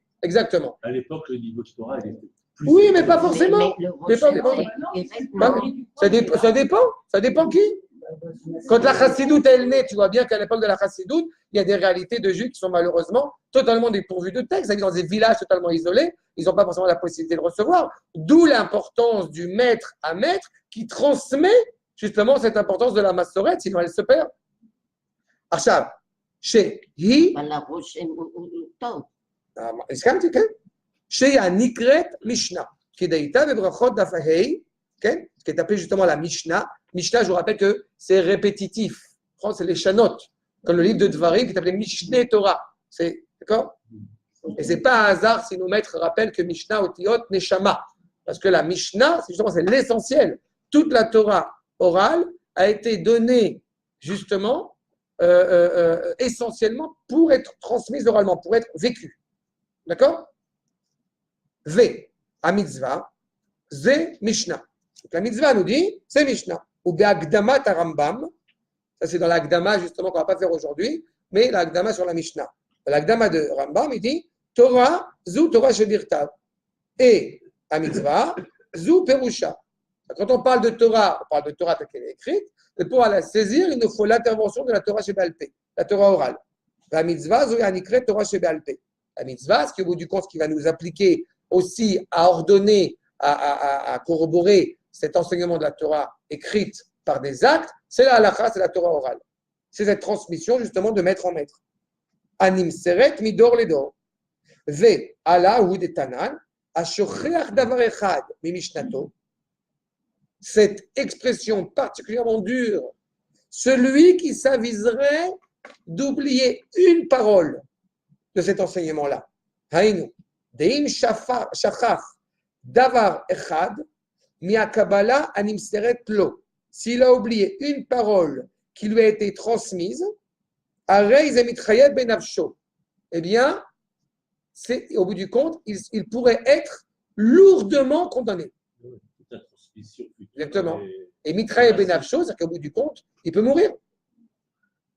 À l'époque, le niveau de Torah, il était plus. Oui, mais pas forcément. Ça dépend qui. Quand la chassidoute est née, tu vois bien qu'à l'époque de la chassidoute, il y a des réalités de juifs qui sont malheureusement totalement dépourvues de texte. Ils vivent dans des villages totalement isolés, ils n'ont pas forcément la possibilité de recevoir. D'où l'importance du maître à maître qui transmet justement cette importance de la massorette, sinon elle se perd. Achav, chez Hi. הסכמתי, כן? שהיא הנקראת משנה. כדאיתה בברכות דף ה', כן? qui est appelé justement la Mishnah. Mishnah, je vous rappelle que c'est répétitif. C'est les Shanot, comme le livre de Dvarim qui est appelé Mishneh Torah. D'accord? Et ce n'est pas un hasard si nos maîtres rappellent que Mishnah Otiot Neshama. Parce que la Mishnah, c'est l'essentiel. Toute la Torah orale a été donnée justement essentiellement pour être transmise oralement, pour être vécue. D'accord? V, à mitzvah, Zé Mishnah. Donc la mitzvah nous dit, c'est Mishnah. Ou Be'agdamat Rambam, ça c'est dans l'Agdama justement qu'on ne va pas faire aujourd'hui, mais l'Agdama sur la Mishnah. L'Agdama de Rambam, il dit, Torah, Zu Torah Shebirtav. Et à mitzvah, Zu Perusha. Quand on parle de Torah telle qu'elle est écrite, et pour la saisir, il nous faut l'intervention de la Torah Shebalpé, la Torah orale. La mitzvah, Zu Yanikret Torah Shebalpé. La mitzvah, ce qui au bout du compte, ce qui va nous appliquer aussi à ordonner à corroborer cet enseignement de la Torah écrite par des actes, c'est la halakha, c'est la Torah orale. C'est cette transmission justement de maître en maître. Anim seret midor ledor. Ve ala ou de tanan, ashocheach davar echad mimishnato. Cette expression particulièrement dure, celui qui s'aviserait d'oublier une parole de cet enseignement-là. Haïnu, deim shachach davar echad miakabala anim seret lo. S'il a oublié une parole qui lui a été transmise, eh bien, au bout du compte, il pourrait être lourdement condamné. Exactement. Et mitraye benavsho, c'est-à-dire qu'au bout du compte, il peut mourir.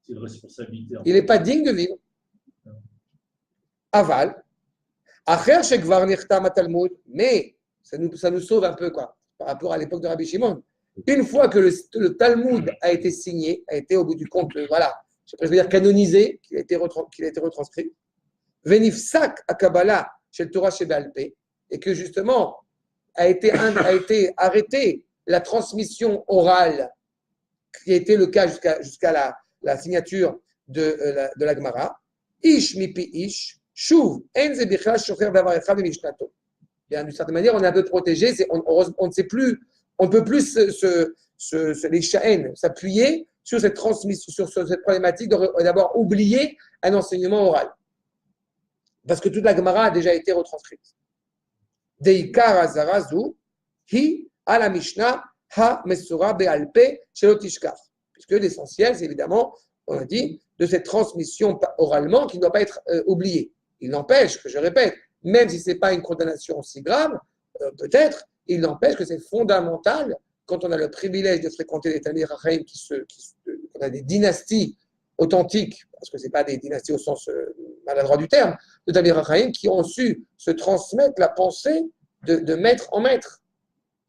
C'est une responsabilité. Il n'est pas digne de vivre. Aval. Acher shekvar nichtam Talmud, mais ça nous sauve un peu quoi, par rapport à l'époque de Rabbi Shimon. Une fois que le Talmud a été signé, a été au bout du compte, voilà, je peux dire canonisé, qu'il a été retranscrit, Venifsak à Kabbalah chez le Torah chez Balpé, et que justement a été arrêtée la transmission orale, qui a été le cas jusqu'à la signature de la Gemara, Ish mipi ish, shuv, enze bichla shocher davar echad mishnato. Bien, d'une certaine manière, on est un peu protégé, on ne sait plus. On ne peut plus les chaînes s'appuyer sur cette transmission, sur cette problématique d'avoir oublié un enseignement oral. Parce que toute la Gemara a déjà été retranscrite. Deikar azarazu hi ala Mishnah ha mesura be'alpe shelo tishkach. Puisque l'essentiel, c'est évidemment, on a dit, de cette transmission oralement qui ne doit pas être oubliée. Il n'empêche que, je répète, même si ce n'est pas une condamnation aussi grave, peut-être, il n'empêche que c'est fondamental, quand on a le privilège de fréquenter des Talmidei Chachamim on a des dynasties authentiques, parce que ce n'est pas des dynasties au sens maladroit du terme, de Talmidei Chachamim qui ont su se transmettre la pensée de maître en maître.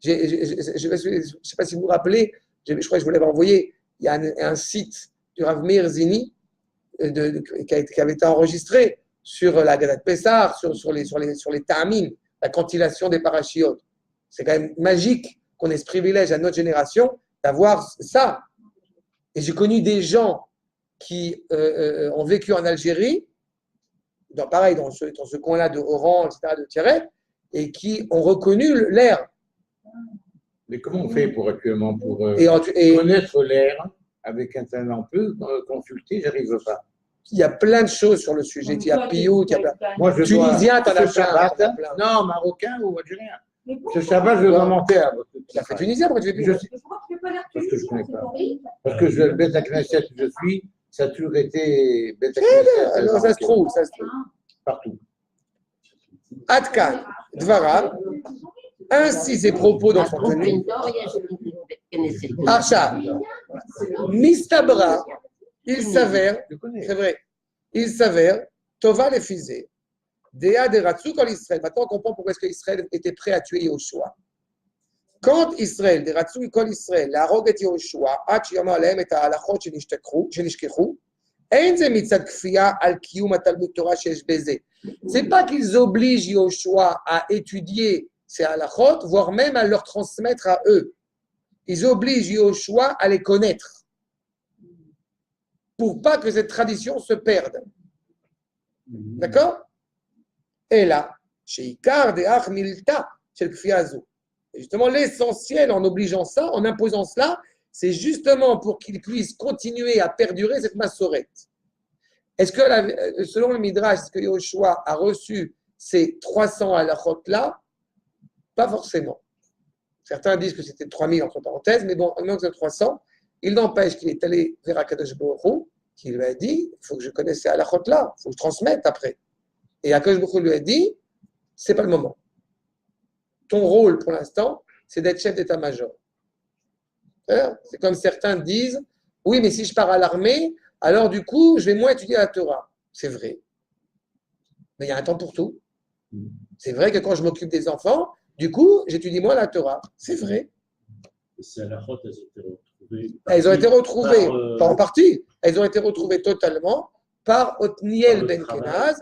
Je ne sais pas si vous vous rappelez, je crois que je vous l'avais envoyé, il y a un site du Rav Meir Zini qui avait été enregistré sur la Haggadah de Pessah, sur les Ta'amim, la cantillation des parachiotes. C'est quand même magique qu'on ait ce privilège à notre génération d'avoir ça. Et j'ai connu des gens qui ont vécu en Algérie, dans ce coin-là de Oran, etc., de Tiret, et qui ont reconnu l'air. Mais comment on fait actuellement pour connaître l'air avec un talent peu consulté? J'arrive pas. Il y a plein de choses sur le sujet. Il y a Piout, il y a plein. Moi, je Tunisien, t'en as plein. Non, marocain ou algérien. Ce Shabbat, je dois monter à votre. Tu as fait tunisien, pourquoi tu fais plus? Pourquoi tu fais pas l'air Parce que je ne connais pas. tunisien? Parce que le Beth Knesset où je suis, ça a toujours été Beth Knesset. Alors, ça se trouve. Partout. Adkan, Dvarav, ainsi ses propos dans son tenue. Archa, Mistabra, il s'avère, c'est vrai, il s'avère, Tova les Fizé, Dea de Ratzou kol Israël. Maintenant, on comprend pourquoi est-ce qu'Israël était prêt à tuer Yoshua. Quand Israël, de Ratzou kol Israël, la rogue et Yoshua, Ach yama alem et ha'alachot shenishkechu, ein ze mitzad kfiya al kiyum Talmud Torah sheyesh beze. C'est pas qu'ils obligent Yoshua à étudier ces halachot, voire même à leur transmettre à eux. Ils obligent Yoshua à les connaître, pour pas que cette tradition se perde. D'accord? Et là, chez Ikar de Ach Milta, chez le Kfiazou. Justement, l'essentiel en obligeant ça, en imposant cela, c'est justement pour qu'ils puissent continuer à perdurer cette massorette. Est-ce que, selon le Midrash, est-ce que Yoshua a reçu ces 300 halachot-là? Pas forcément. Certains disent que c'était 3000 entre parenthèses, mais bon, au moins que c'est 300. Il n'empêche qu'il est allé vers Akadosh Baruch Hu, qui lui a dit, il faut que je connaisse ces halachot-là, il faut que je transmette après. Et Akadosh Baruch Hu lui a dit, c'est pas le moment. Ton rôle pour l'instant, c'est d'être chef d'état-major. C'est comme certains disent, oui, mais si je pars à l'armée, alors du coup, je vais moins étudier la Torah. C'est vrai. Mais il y a un temps pour tout. C'est vrai que quand je m'occupe des enfants, du coup, j'étudie moins la Torah. C'est vrai. Ces halachot, elles ont été retrouvées. Elles ont été retrouvées, pas en partie, elles ont été retrouvées totalement par Otniel Ben Kenaz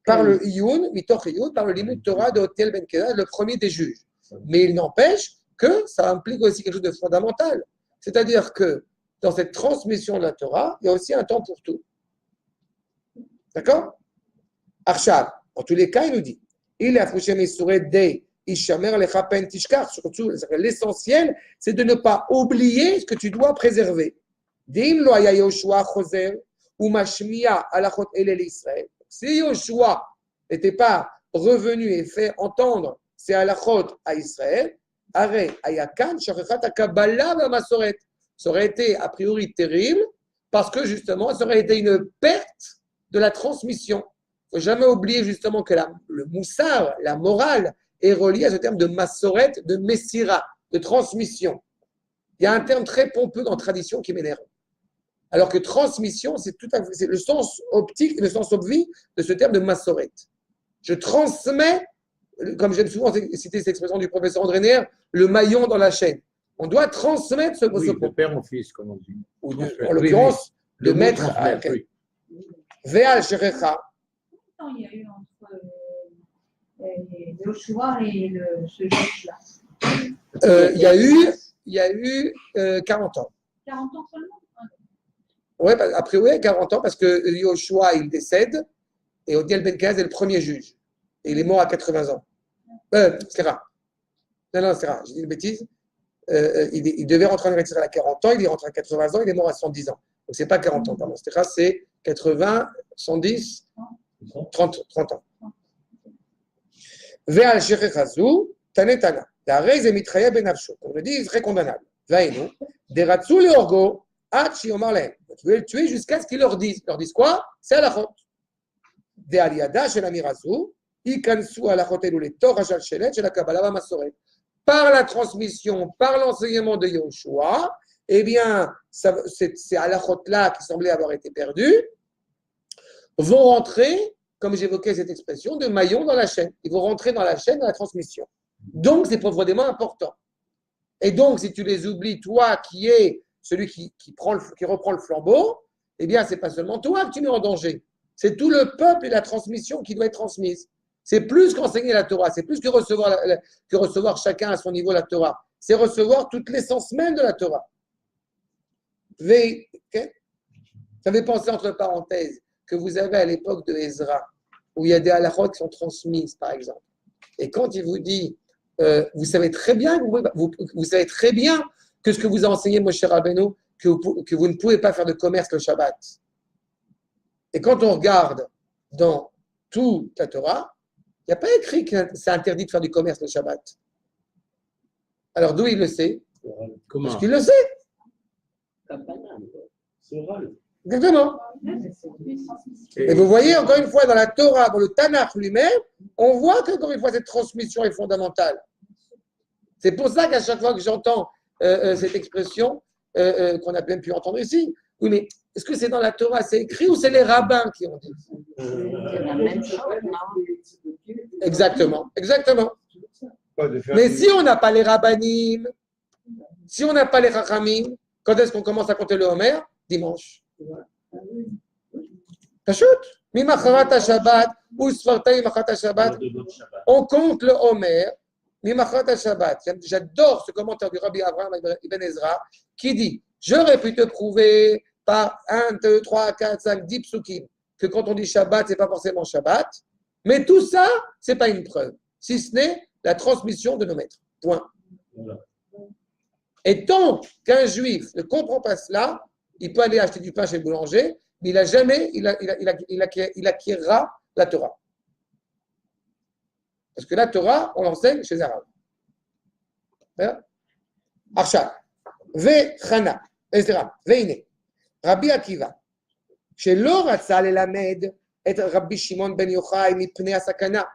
par le Iyun, Mitoch Iyun, par le Limud Torah de Otel Ben Kedad, le premier des juges. Mais il n'empêche que ça implique aussi quelque chose de fondamental. C'est-à-dire que dans cette transmission de la Torah, il y a aussi un temps pour tout. D'accord? Arshad, en tous les cas, il nous dit, il est affouché Mesuré Dei, Ishamer Lechapen Tishkar. Surtout, l'essentiel, c'est de ne pas oublier ce que tu dois préserver. Dim lo haya Yoshua choser ou mashmiya alachot elel Israël. Si Yoshua n'était pas revenu et fait entendre ces halachot à Israël, Are Ayakan Shachachat Kabbalah Masoret. Ça aurait été a priori terrible parce que justement, ça aurait été une perte de la transmission. Il ne faut jamais oublier justement que le moussar, la morale, est reliée à ce terme de Masoret, de Messira, de transmission. Il y a un terme très pompeux dans la tradition qui m'énerve. Alors que transmission, c'est le sens optique et le sens obvi de ce terme de Masoret. Je transmets, comme j'aime souvent citer cette expression du professeur André Neher, le maillon dans la chaîne. On doit transmettre ce de père au fils, comme on dit. Ou en l'occurrence, de maître à quelqu'un. Ve'al sherecha. Combien de temps il y a eu entre Joshua et ce juge-là? Il y a eu 40 ans. 40 ans seulement? Oui, après, oui, 40 ans, parce que Yoshua, il décède, et Odiel Ben Kaz est le premier juge. Et il est mort à 80 ans. C'est rare. Non, c'est rare, j'ai dit une bêtise. Il devait rentrer en Eretz à 40 ans, il est rentré à 80 ans, il est mort à 110 ans. Donc, ce n'est pas 40 ans, pardon. C'est 80, 110, 30 ans. Ve'al sherechazu, tanetana. La reise est mitraïa ben avsho. On le dit, il serait condamnable. Vaïnou, deratsu le orgo, tu veux le tuer jusqu'à ce qu'ils leur disent. Ils leur disent quoi? C'est à la chot. De aliada chez la mirazu, ikansu à la chotelou les torah shal shelet chez la kabbalah masoret. Par la transmission, par l'enseignement de Yoshua, eh bien, ces halachot-là qui semblaient avoir été perdus vont rentrer, comme j'évoquais cette expression, de maillon dans la chaîne. Ils vont rentrer dans la chaîne de la transmission. Donc, c'est profondément important. Et donc, si tu les oublies, toi qui es celui qui reprend le flambeau, eh bien, ce n'est pas seulement toi que tu mets en danger. C'est tout le peuple et la transmission qui doit être transmise. C'est plus qu'enseigner la Torah, c'est plus que recevoir chacun à son niveau la Torah. C'est recevoir toute l'essence même de la Torah. Okay? Vous avez pensé, entre parenthèses, que vous avez à l'époque de Ezra, où il y a des halachot qui sont transmises, par exemple. Et quand il vous dit, vous savez très bien que ce que vous a enseigné Moshe Rabbeinu, que vous ne pouvez pas faire de commerce le Shabbat. Et quand on regarde dans toute la Torah, il n'y a pas écrit que c'est interdit de faire du commerce le Shabbat. Alors d'où il le sait? Comment? Parce qu'il le sait. C'est oral. Exactement. Et vous voyez, encore une fois, dans la Torah, dans le Tanakh lui-même, on voit qu'encore une fois, cette transmission est fondamentale. C'est pour ça qu'à chaque fois que j'entends cette expression, qu'on n'a même pu entendre ici, oui, mais est-ce que c'est dans la Torah, c'est écrit, ou c'est les rabbins qui ont dit? C'est la même chose, non? Exactement. Mais si on n'a pas les rabbanim, si on n'a pas les chachamim, quand est-ce qu'on commence à compter le Homer? Dimanche. Pashut. Mimacharat ha-Shabbat, ou Sfartaim Machat ha-Shabbat, on compte le Homer. Mimacharat ha-Shabbat. J'adore ce commentaire du Rabbi Avraham Ibn Ezra qui dit, j'aurais pu te prouver par 1, 2, 3, 4, 5, 10 psukim que quand on dit Shabbat, ce n'est pas forcément Shabbat. Mais tout ça, ce n'est pas une preuve, si ce n'est la transmission de nos maîtres. Point. Voilà. Et tant qu'un juif ne comprend pas cela, il peut aller acheter du pain chez le boulanger, mais il acquérera la Torah. Parce que la Torah, on l'enseigne chez les Arabes. Arshad. Ve Chana. Veine. Rabbi Akiva. Chez l'Oratza l'Elamed. Et Rabbi Shimon ben Yochai mipnei asakana.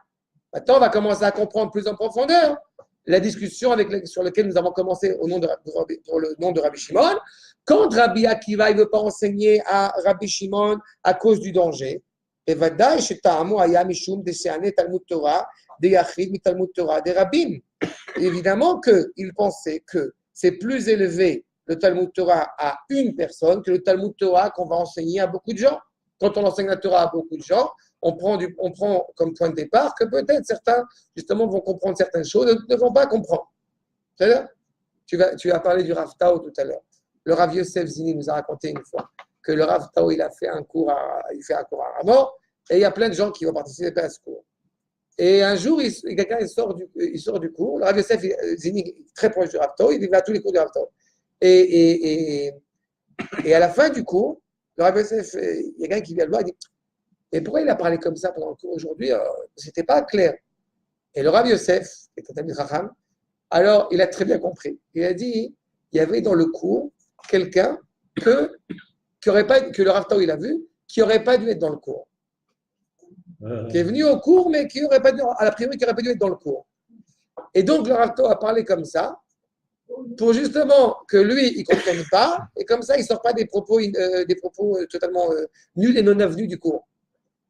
Maintenant, on va commencer à comprendre plus en profondeur la discussion sur laquelle nous avons commencé pour le nom de Rabbi Shimon. Quand Rabbi Akiva ne veut pas enseigner à Rabbi Shimon à cause du danger, évidemment qu'il pensait que c'est plus élevé le Talmud Torah à une personne que le Talmud Torah qu'on va enseigner à beaucoup de gens. Quand on enseigne la Torah à beaucoup de gens, on prend comme point de départ que peut-être certains, justement, vont comprendre certaines choses, d'autres ne vont pas comprendre. C'est-à-dire, tu as parlé du Rav Tao tout à l'heure. Le Rav Yosef Zini nous a raconté une fois que le Rav Tao, il fait un cours à Ramon, et il y a plein de gens qui vont participer à ce cours. Et un jour, quelqu'un il sort du cours. Le Rav Yosef Zini, très proche du Rav Tao, il va à tous les cours du Rav Tao. Et à la fin du cours, le Rav Yosef, il y a quelqu'un qui vient le voir et dit « Mais pourquoi il a parlé comme ça pendant le cours aujourd'hui? C'était pas clair. » Et le Rav Yosef, qui est un ami Raham, alors il a très bien compris. Il a dit il y avait dans le cours quelqu'un que le Rav Tao il a vu, qui n'aurait pas dû être dans le cours. Qui est venu au cours, mais qui n'aurait pas dû, à la priori, qui n'aurait pas dû être dans le cours. Et donc, le Rav Tao a parlé comme ça, pour justement que lui, il ne comprenne pas, et comme ça, il ne sort pas des propos totalement nuls et non avenus du cours.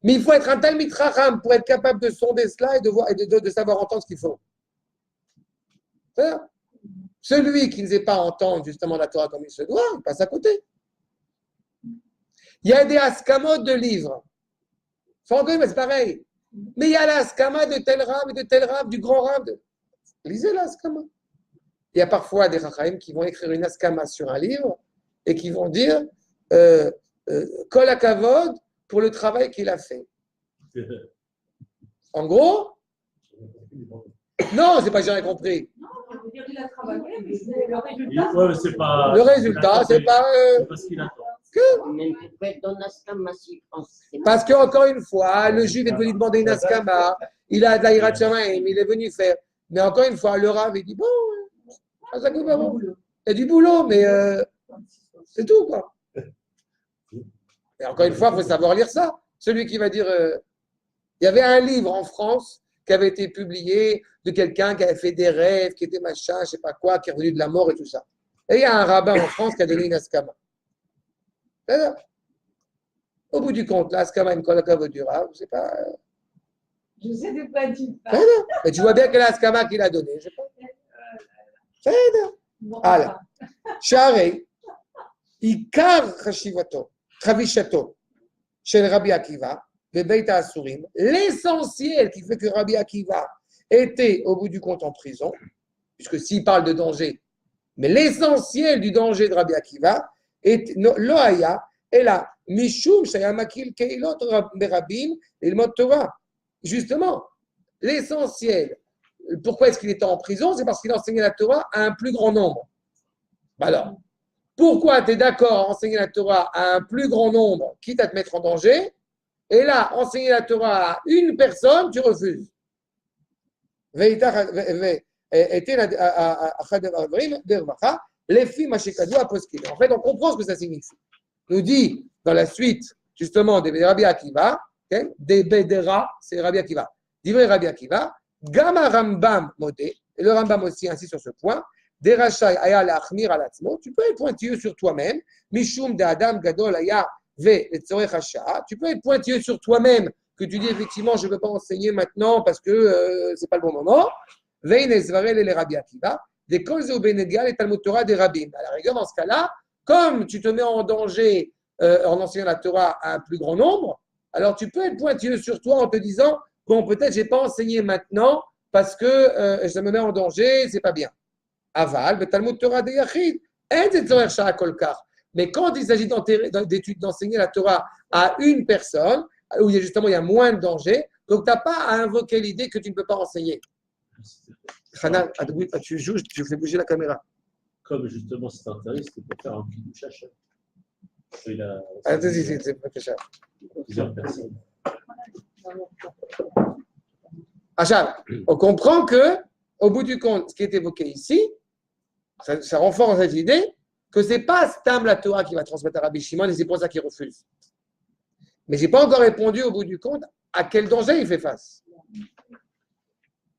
Mais il faut être un Talmid Chacham pour être capable de sonder cela et de savoir entendre ce qu'il faut. Celui qui ne sait pas entendre justement la Torah comme il se doit, il passe à côté. Il y a des askamot de livres. C'est pareil. Mais il y a l'askama de tel rab et de tel rab, du grand rab. Lisez l'askama. Il y a parfois des rachaim qui vont écrire une askama sur un livre et qui vont dire Kol hakavod pour le travail qu'il a fait. En gros, non, c'est pas j'ai rien compris. Non, on veut dire qu'il a travaillé, mais le résultat. Ouais, mais c'est pas. Le résultat, c'est pas. C'est pas ce qu'il attend. Même pourquoi être dans l'askama s'il pense que c'est Parce qu'encore une fois, le juif est venu demander une askama, il a de la hirat shamayim, il est venu faire. Mais encore une fois, le rav, il dit bon, il y a du boulot, mais c'est tout, quoi. Et encore une fois, il faut savoir lire ça. Celui qui va dire. Il y avait un livre en France qui avait été publié de quelqu'un qui avait fait des rêves, qui était machin, je ne sais pas quoi, qui est revenu de la mort et tout ça. Et il y a un rabbin en France qui a donné une askama. Au bout du compte, l'askama, une kolakavod du rav, c'est pas. Je sais de quoi tu parles. Mais tu vois bien que l'askama qu'il a donné, je sais pas. Bon, Alors, Sharei, Ikar Chashivato, Travishato, chez Rabbi Akiva, le Beit Asurim, l'essentiel qui fait que Rabbi Akiva était au bout du compte en prison, puisque s'il parle de danger, mais l'essentiel du danger de Rabbi Akiva est Loaya et là, Mishum Shayamakil Keilot Berabim Ilmot Torah. Justement, l'essentiel. Pourquoi est-ce qu'il était en prison? C'est parce qu'il enseignait la Torah à un plus grand nombre. Alors, pourquoi tu es d'accord à enseigner la Torah à un plus grand nombre, quitte à te mettre en danger, et là, enseigner la Torah à une personne, tu refuses? En fait, on comprend ce que ça signifie. Nous dit dans la suite, justement, des Rabbi Akiva, des Bedera, c'est Rabbi Akiva. Divrei Rabbi Akiva, Gama Rambam Modé, et le Rambam aussi insiste sur ce point, des Rachai Aya Lachmir Alatzmo, tu peux être pointilleux sur toi-même, Mishum de Adam Gadol Aya Ve Letzorech Hasha, tu peux être pointilleux sur toi-même, que tu dis effectivement, je ne veux pas enseigner maintenant parce que ce n'est pas le bon moment. Vein Ezvarel et les Rabbi Akiva, des Kolzeo Benegal et Talmud Torah des Rabbim. À la rigueur, dans ce cas-là, comme tu te mets en danger en enseignant la Torah à un plus grand nombre, alors tu peux être pointilleux sur toi en te disant bon, peut-être je n'ai pas enseigné maintenant parce que je me mets en danger, c'est pas bien. Aval, mais Talmud Torah de Yachid, mais quand il s'agit d'enseigner la Torah à une personne, où il y a moins de danger, donc tu n'as pas à invoquer l'idée que tu ne peux pas enseigner. Hanan, tu joues, je fais bouger la caméra. Comme justement c'est intéressant, c'est pour faire un petit chacha. C'est pas cher. Plusieurs personnes. Achab, on comprend que, au bout du compte, ce qui est évoqué ici, ça renforce cette idée que ce n'est pas Stam la Torah qui va transmettre à Rabbi Shimon et c'est pour ça qu'il refuse. Mais je n'ai pas encore répondu au bout du compte à quel danger il fait face.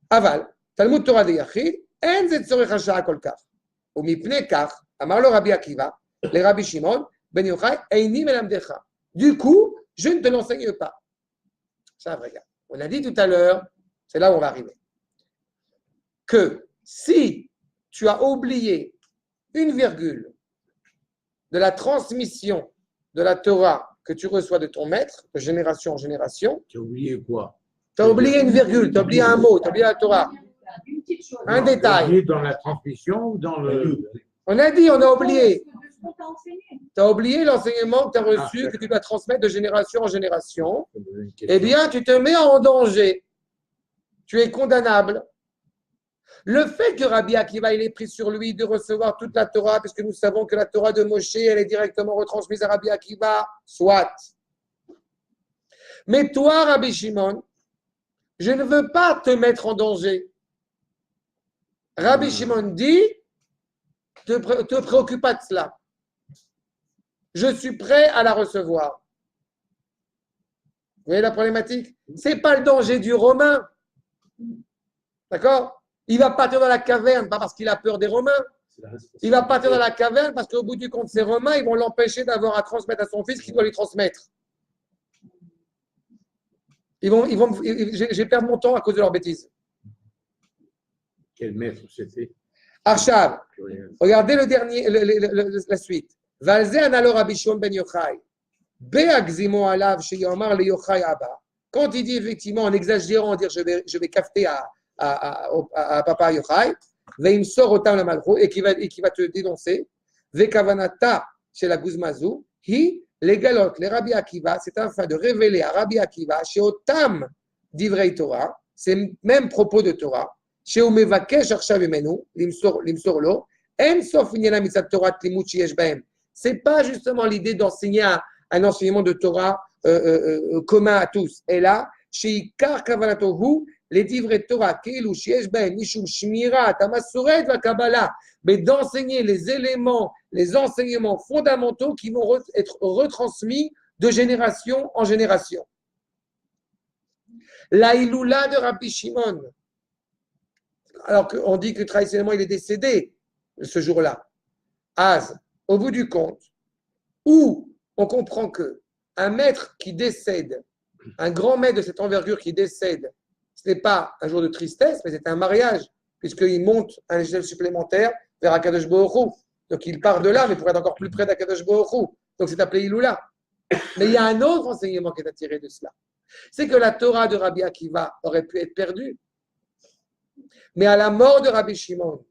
Aval, Talmud Torah de Yachid, en zet tzorech hasha'a kol kach. Ou mipnei kach, amar lo Rabbi Akiva, le Rabbi Shimon, ben Yochai, eini melamdecha. Du coup, je ne te l'enseigne pas. Ça, regarde. On a dit tout à l'heure, c'est là où on va arriver, que si tu as oublié une virgule de la transmission de la Torah que tu reçois de ton maître, de génération en génération. Tu as oublié quoi? Tu as oublié une virgule, tu as oublié un mot, tu as oublié la Torah. Une petite chose. Un Non, détail. tu as oublié dans la transmission ou dans le. On a dit, on a oublié. De ce qu'on t'a enseigné. Tu as oublié l'enseignement que tu as reçu, que tu dois transmettre de génération en génération. Eh bien, tu te mets en danger. Tu es condamnable. Le fait que Rabbi Akiva il ait pris sur lui de recevoir toute la Torah, puisque nous savons que la Torah de Moshe, elle est directement retransmise à Rabbi Akiva, soit. Mais toi, Rabbi Shimon, je ne veux pas te mettre en danger. Rabbi Shimon dit, te préoccupe pas de cela. Je suis prêt à la recevoir. Vous voyez la problématique? Ce n'est pas le danger du Romain. D'accord? Il va partir dans la caverne, pas parce qu'il a peur des Romains. Il va partir dans la caverne parce qu'au bout du compte, ces Romains, ils vont l'empêcher d'avoir à transmettre à son fils qu'il doit lui transmettre. J'ai perdu mon temps à cause de leurs bêtises. Quel maître c'était? Arshav, regardez le dernier, la suite. Valze analo Rabbi Shimon ben Yochai. Be'agzimo alav sheyomar le Yochai Abba. Quand il dit effectivement en exagérant, dire je vais cafeter à papa Yochai, veim sort autant la malro et qui va te dénoncer. Vekavanata chez la Guzmazou, hi les galotes, les Rabbi Akiva, c'est afin de révéler à Rabbi Akiva chez Otam d'ivrei Torah, c'est même propos de Torah. Chez Omevakesh Arshav Emenu, limsor lo, en sof inyana mitzat Torah limut sheyesh bahem. C'est pas justement l'idée d'enseigner un enseignement de Torah commun à tous. Et là, chez Ikar Kavanatohu, les divrei Torah, Keilu sheyesh bahem mishum shmira tamasoret va Kabbalah, mais d'enseigner les éléments, les enseignements fondamentaux qui vont être retransmis de génération en génération. La Iloula de Rabbi Shimon, alors qu'on dit que traditionnellement il est décédé ce jour-là. Az, au bout du compte, où on comprend que un maître qui décède, un grand maître de cette envergure qui décède, ce n'est pas un jour de tristesse, mais c'est un mariage, puisqu'il monte un échelle supplémentaire vers Akadosh Baruch Hu. Donc il part de là, mais pour être encore plus près d'Akadosh Baruch Hu. Donc c'est appelé Iloula. Mais il y a un autre enseignement qui est attiré de cela. C'est que la Torah de Rabbi Akiva aurait pu être perdue. Mais à la mort de Rabbi Shimon,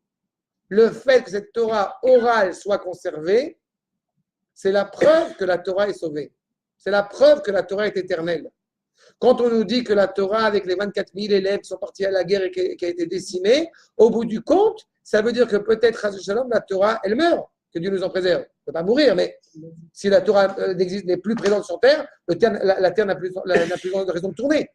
le fait que cette Torah orale soit conservée, c'est la preuve que la Torah est sauvée. C'est la preuve que la Torah est éternelle. Quand on nous dit que la Torah, avec les 24 000 élèves qui sont partis à la guerre et qui a été décimée, au bout du compte, ça veut dire que peut-être, Chas Shalom, la Torah, elle meurt. Que Dieu nous en préserve. Elle ne peut pas mourir, mais si la Torah n'est plus présente sur terre, la terre n'a plus de raison de tourner.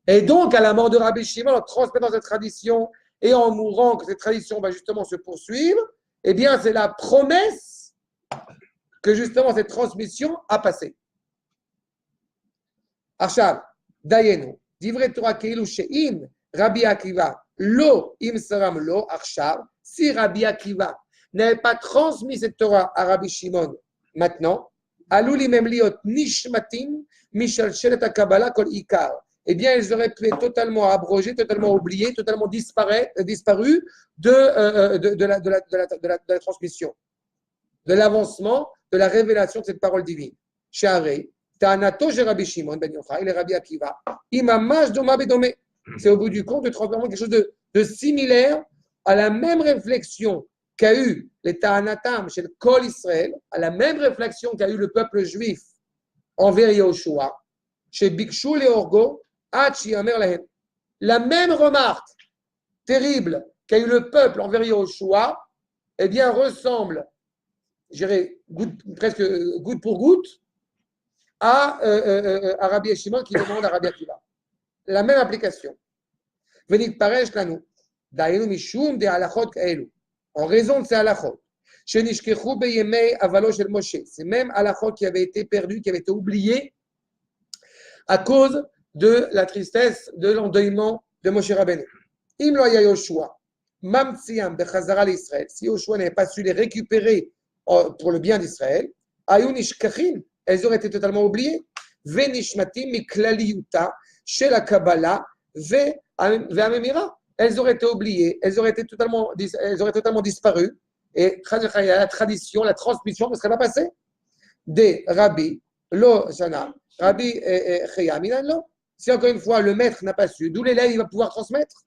Et donc, à la mort de Rabbi Shimon, en transmettant cette tradition et en mourant, que cette tradition va justement se poursuivre, eh bien, c'est la promesse que justement cette transmission a passé. Arshav, Dayenu, Divrei Torah Keilu She'im, Rabbi Akiva, Lo Im Saram Lo, Arshav, si Rabbi Akiva n'avait pas transmis cette Torah à Rabbi Shimon maintenant, Aluli Mem Liot Nishmatim, Mishal Shelet HaKabbalah Kol Ikar. Eh bien, ils auraient pu être totalement abrogés, totalement oubliés, totalement disparus de la transmission, de l'avancement, de la révélation de cette parole divine. Sha'arei, Ta'anato je Rabbi Shimon ben Yochai, le Rabbi Akiva, Imamash Doma Bedome. C'est au bout du compte de transformer quelque chose de similaire à la même réflexion qu'a eu les Ta'anatam chez le Kol Israël, à la même réflexion qu'a eu le peuple juif envers Yahushua, chez Bikshu le Orgo, la même remarque terrible qu'a eu le peuple envers Yahushua, eh bien, ressemble, je dirais, presque goutte pour goutte, à Rabbi Shimon qui demande à Rabbi Akiva. La même application. Venit paresh lanu, da'enu mishum de halachot ka'elu. En raison de ces halachot, shenishkechu beyemei avalo shel Moshe. C'est même halachot qui avait été perdu, qui avait été oublié à cause de la tristesse, de l'endeuillement de Moshe Rabbeinu. Im lo haya Yoshua, mamtsiam bechazara l'Israël. Si Yoshua n'avait pas su les récupérer pour le bien d'Israël, ayun ishkachin, elles auraient été totalement oubliées. Venishmatim miklaliyuta chez la Kabbalah ve'amemira. Elles auraient été oubliées, elles auraient totalement disparu. Et la tradition, la transmission ne serait pas passée. Des rabbis Lo Shana. Rabbi Cheya Minan Lo. Si encore une fois le maître n'a pas su, d'où l'élève il va pouvoir transmettre.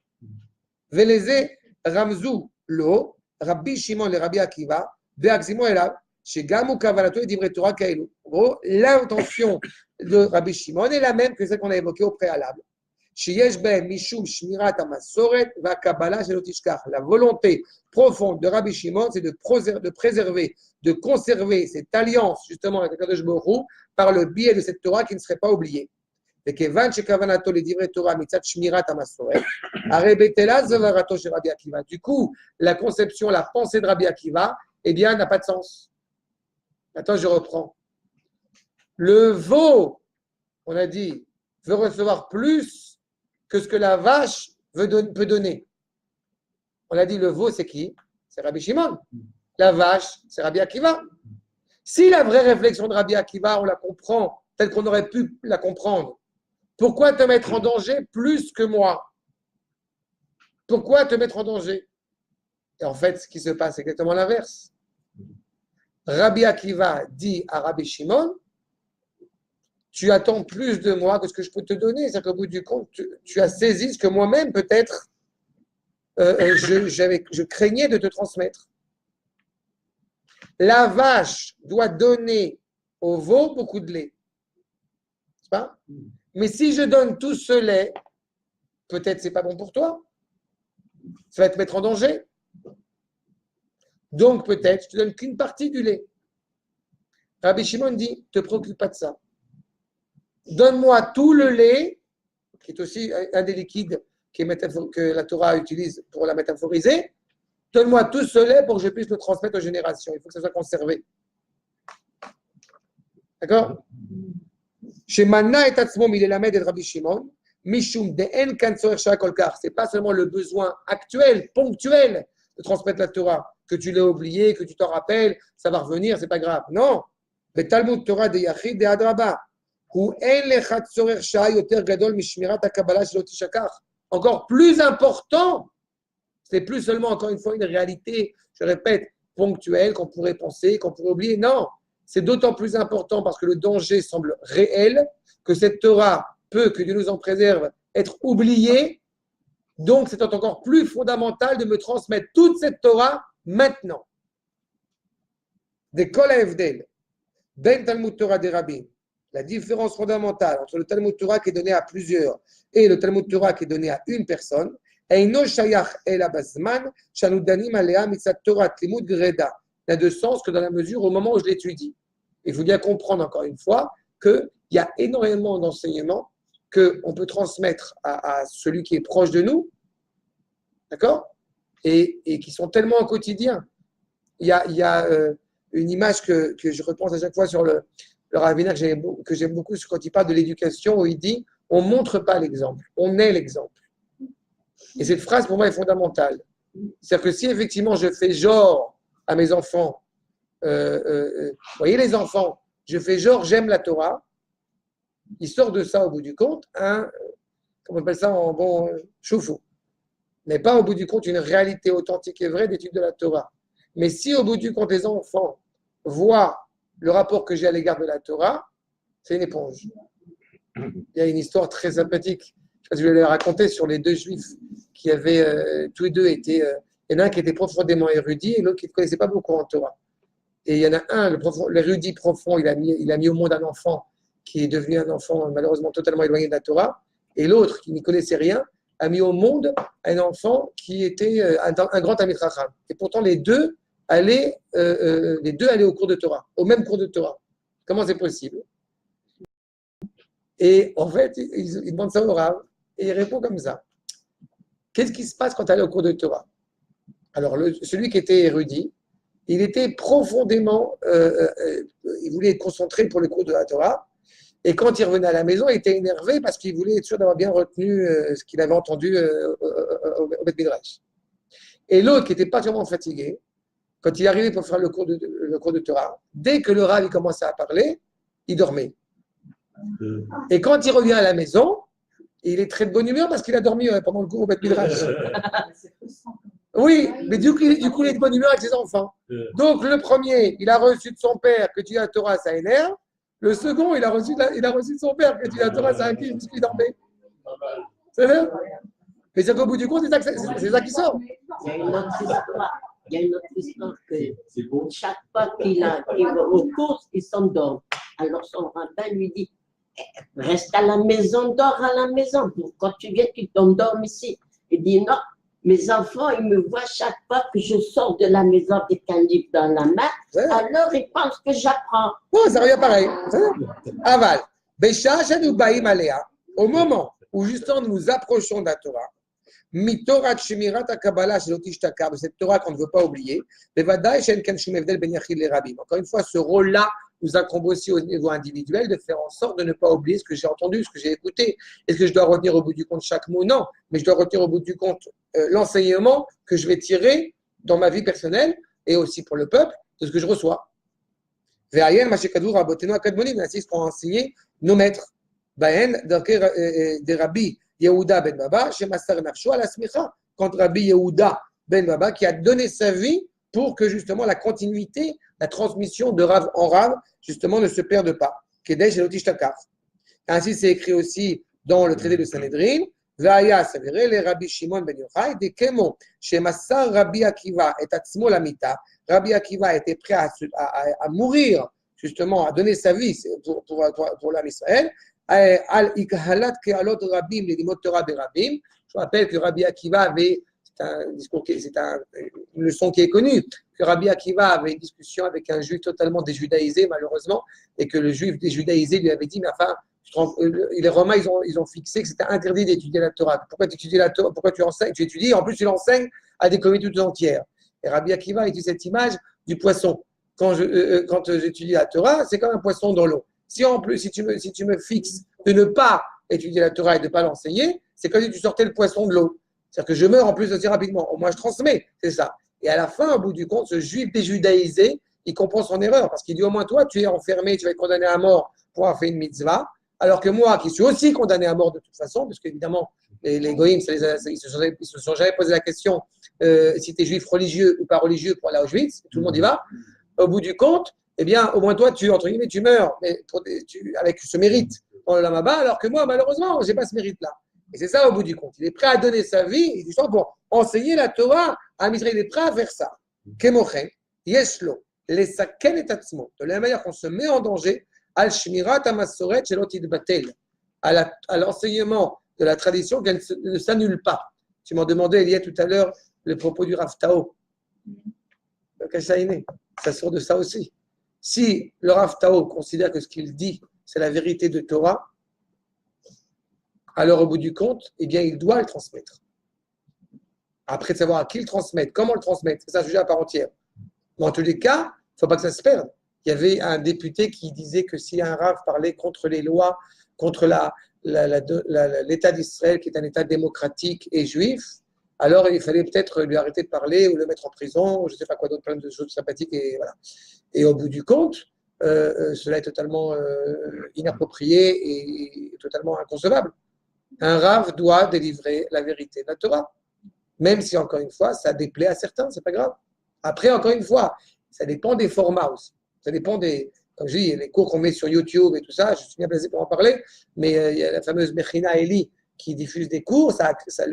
Veleze Ramzou Lo. Rabbi Shimon le Rabbi Akiva. Be'akzimo Elav. Chez Gamou Kavalato et Divrei Torah Kaelu. En gros, l'intention de Rabbi Shimon est la même que celle qu'on a évoquée au préalable. Sheyesh ben mishum shmirat hamasoret va kabbalah shelo tishkach. La volonté profonde de Rabbi Shimon, c'est de préserver, de conserver cette alliance justement avec Akadosh Baruch Hu par le biais de cette Torah qui ne serait pas oubliée. Et kevan shekavanato le divrei Torah mitzat shmirat hamasoret, arebetela zavarato chez Rabbi Akiva. Du coup, la conception, la pensée de Rabbi Akiva, eh bien, n'a pas de sens. Attends, je reprends. Le veau, on a dit, veut recevoir plus que ce que la vache peut donner. On a dit le veau, c'est qui? C'est Rabbi Shimon. La vache, c'est Rabbi Akiva. Si la vraie réflexion de Rabbi Akiva, on la comprend telle qu'on aurait pu la comprendre, pourquoi te mettre en danger plus que moi? Pourquoi te mettre en danger? Et en fait, ce qui se passe, c'est exactement l'inverse. Rabbi Akiva dit à Rabbi Shimon, tu attends plus de moi que ce que je peux te donner. C'est-à-dire qu'au bout du compte, tu as saisi ce que moi-même, peut-être, je craignais de te transmettre. La vache doit donner au veau beaucoup de lait. C'est pas? Mais si je donne tout ce lait, peut-être c'est pas bon pour toi. Ça va te mettre en danger. Donc peut-être, je te donne qu'une partie du lait. Rabbi Shimon dit, ne te préoccupe pas de ça. Donne-moi tout le lait, qui est aussi un des liquides que la Torah utilise pour la métaphoriser. Donne-moi tout ce lait pour que je puisse le transmettre aux générations. Il faut que ça soit conservé. D'accord? Chez Manna et Tatzmom, il est la mère de Rabbi Shimon. Mishum de en kansoer shakolkar. C'est pas seulement le besoin actuel, ponctuel, de transmettre la Torah, que tu l'as oublié, que tu t'en rappelles, ça va revenir, c'est pas grave. Non. Le Talmud Torah de Yachid de Adraba. Encore plus important, c'est plus seulement, encore une fois, une réalité, je répète, ponctuelle, qu'on pourrait penser, qu'on pourrait oublier. Non, c'est d'autant plus important parce que le danger semble réel, que cette Torah peut, que Dieu nous en préserve, être oubliée. Donc, c'est encore plus fondamental de me transmettre toute cette Torah maintenant. Des Kol HaEvdel, Ben Talmud Torah des Rabbim. La différence fondamentale entre le Talmud Torah qui est donné à plusieurs et le Talmud Torah qui est donné à une personne, il y a de sens que dans la mesure au moment où je l'étudie. Il faut bien comprendre encore une fois qu'il y a énormément d'enseignements qu'on peut transmettre à celui qui est proche de nous, d'accord, et qui sont tellement au quotidien. Il y a une image que je repense à chaque fois sur le rabbinat que j'aime beaucoup quand il parle de l'éducation, où il dit « on ne montre pas l'exemple, on est l'exemple ». Et cette phrase, pour moi, est fondamentale. C'est-à-dire que si, effectivement, je fais genre à mes enfants, voyez les enfants, je fais genre j'aime la Torah, il sort de ça, au bout du compte, comment on appelle ça en bon choufou. Mais pas, au bout du compte, une réalité authentique et vraie d'étude de la Torah. Mais si, au bout du compte, les enfants voient le rapport que j'ai à l'égard de la Torah, c'est une éponge. Il y a une histoire très sympathique. Je ne sais pas si je vais la raconter sur les deux juifs qui avaient, tous les deux été. Il y en a un qui était profondément érudit et l'autre qui ne connaissait pas beaucoup en Torah. Et il y en a un, l'érudit profond, il a mis au monde un enfant qui est devenu un enfant malheureusement totalement éloigné de la Torah. Et l'autre, qui n'y connaissait rien, a mis au monde un enfant qui était un grand Talmid Chacham. Et pourtant, les deux allaient au cours de Torah, au même cours de Torah. Comment c'est possible? Et en fait, il demande ça au Rav, et il répond comme ça. Qu'est-ce qui se passe quand tu allais au cours de Torah? Alors, celui qui était érudit, il était profondément, il voulait être concentré pour le cours de la Torah, et quand il revenait à la maison, il était énervé parce qu'il voulait être sûr d'avoir bien retenu ce qu'il avait entendu au Beth Midrash. Et l'autre qui était particulièrement fatigué, quand il arrivait pour faire le cours de Torah, dès que le Rav commençait à parler, il dormait. Et quand il revient à la maison, il est très de bonne humeur parce qu'il a dormi pendant le cours au Beth Midrash. Oui, mais du coup, il est de bonne humeur avec ses enfants. Donc, le premier, il a reçu de son père que tu as la Torah, ça énerve. Le second, il a reçu de son père. Que tu la Torah, c'est un qui puisqu'il dormait. C'est vrai? Mais c'est qu'au bout du compte, c'est ça qui sort. Il y a une autre histoire. Il y a une autre histoire que chaque fois qu'il arrive aux courses, il s'endort. Alors son rabbin lui dit, reste à la maison, dors à la maison. Quand tu viens, tu t'endormes ici. Il dit non, mes enfants, ils me voient chaque fois que je sors de la maison avec un livre dans la main, alors ils pensent que j'apprends. Non, ça revient pareil. Aval. Au moment où justement nous nous approchons de la Torah, Mitorat Shemirat Kabbalah Shelotishtakar, de cette Torah qu'on ne veut pas oublier, encore une fois, ce rôle-là nous incombe aussi au niveau individuel de faire en sorte de ne pas oublier ce que j'ai entendu, ce que j'ai écouté. Est-ce que je dois retenir au bout du compte chaque mot? Non, mais je dois retenir au bout du compte l'enseignement que je vais tirer dans ma vie personnelle et aussi pour le peuple de ce que je reçois. Ainsi ce qu'ont enseigné nos maîtres. De Rabbi Yehuda ben Baba, chez Master Nafsho à la Smicha, quand Rabbi Yehuda ben Baba qui a donné sa vie pour que justement la continuité, la transmission de Rav en Rav, justement ne se perde pas. Kedesh Elotish Takar. Ainsi, c'est écrit aussi dans le traité de Sanhedrin. Vaya s'avérait les Rabbi Shimon ben Yochai, des Kemo, chez Massar Rabbi Akiva et Atzmo Lamita. Rabbi Akiva était prêt à mourir, justement, à donner sa vie pour l'âme Israël. Al Ikhalat Kealot Rabim, les Limot Torah Berabim. Je rappelle que Rabbi Akiva avait, c'est une leçon qui est connue, que Rabbi Akiva avait une discussion avec un juif totalement déjudaïsé, malheureusement, et que le juif déjudaïsé lui avait dit, mais enfin, les Romains, ils ont fixé que c'était interdit d'étudier la Torah. Pourquoi tu étudies la Torah? Pourquoi tu enseignes? Tu étudies, en plus tu l'enseignes à des communautés tout entières. Et Rabbi Akiva utilise cette image du poisson. Quand j'étudie la Torah, c'est comme un poisson dans l'eau. Si en plus, si tu me fixes de ne pas étudier la Torah et de ne pas l'enseigner, c'est comme si tu sortais le poisson de l'eau. C'est-à-dire que je meurs en plus aussi rapidement. Au moins, je transmets, c'est ça. Et à la fin, au bout du compte, ce juif déjudaïsé, il comprend son erreur parce qu'il dit au moins toi, tu es enfermé, tu vas être condamné à mort pour avoir fait une mitzvah, alors que moi, qui suis aussi condamné à mort de toute façon, parce qu'évidemment, les goïms, ils ne se sont jamais posé la question si tu es juif religieux ou pas religieux pour aller à Auschwitz, tout le monde y va. Au bout du compte, eh bien, au moins toi, entre guillemets, tu meurs mais avec ce mérite dans le Lamaba, alors que moi, malheureusement, je n'ai pas ce mérite-là. Et c'est ça au bout du compte. Il est prêt à donner sa vie, justement pour enseigner la Torah à Israël. Il est prêt à faire ça. Kemochen, yeshlo, lesaken et atzmo. De la même manière qu'on se met en danger, al shmirat amasoret shelot yidbatel, à l'enseignement de la tradition qu'elle ne s'annule pas. Tu m'en demandais, il y a tout à l'heure, le propos du Rav Tao. Ça sort de ça aussi. Si le Rav Tao considère que ce qu'il dit, c'est la vérité de Torah, alors au bout du compte, eh bien, il doit le transmettre. Après de savoir à qui le transmettre, comment le transmettre, c'est un sujet à part entière. Mais en tous les cas, il ne faut pas que ça se perde. Il y avait un député qui disait que si un Rav parlait contre les lois, contre l'État d'Israël, qui est un État démocratique et juif, alors il fallait peut-être lui arrêter de parler ou le mettre en prison, ou je ne sais pas quoi d'autre, plein de choses sympathiques. Et, voilà. Et au bout du compte, cela est totalement inapproprié et totalement inconcevable. Un Rav doit délivrer la vérité de la Torah, même si, encore une fois, ça déplaît à certains, c'est pas grave. Après, encore une fois, ça dépend des formats aussi. Ça dépend comme je dis, les cours qu'on met sur YouTube et tout ça, je suis bien placé pour en parler, mais il y a la fameuse Mechina Eli qui diffuse des cours,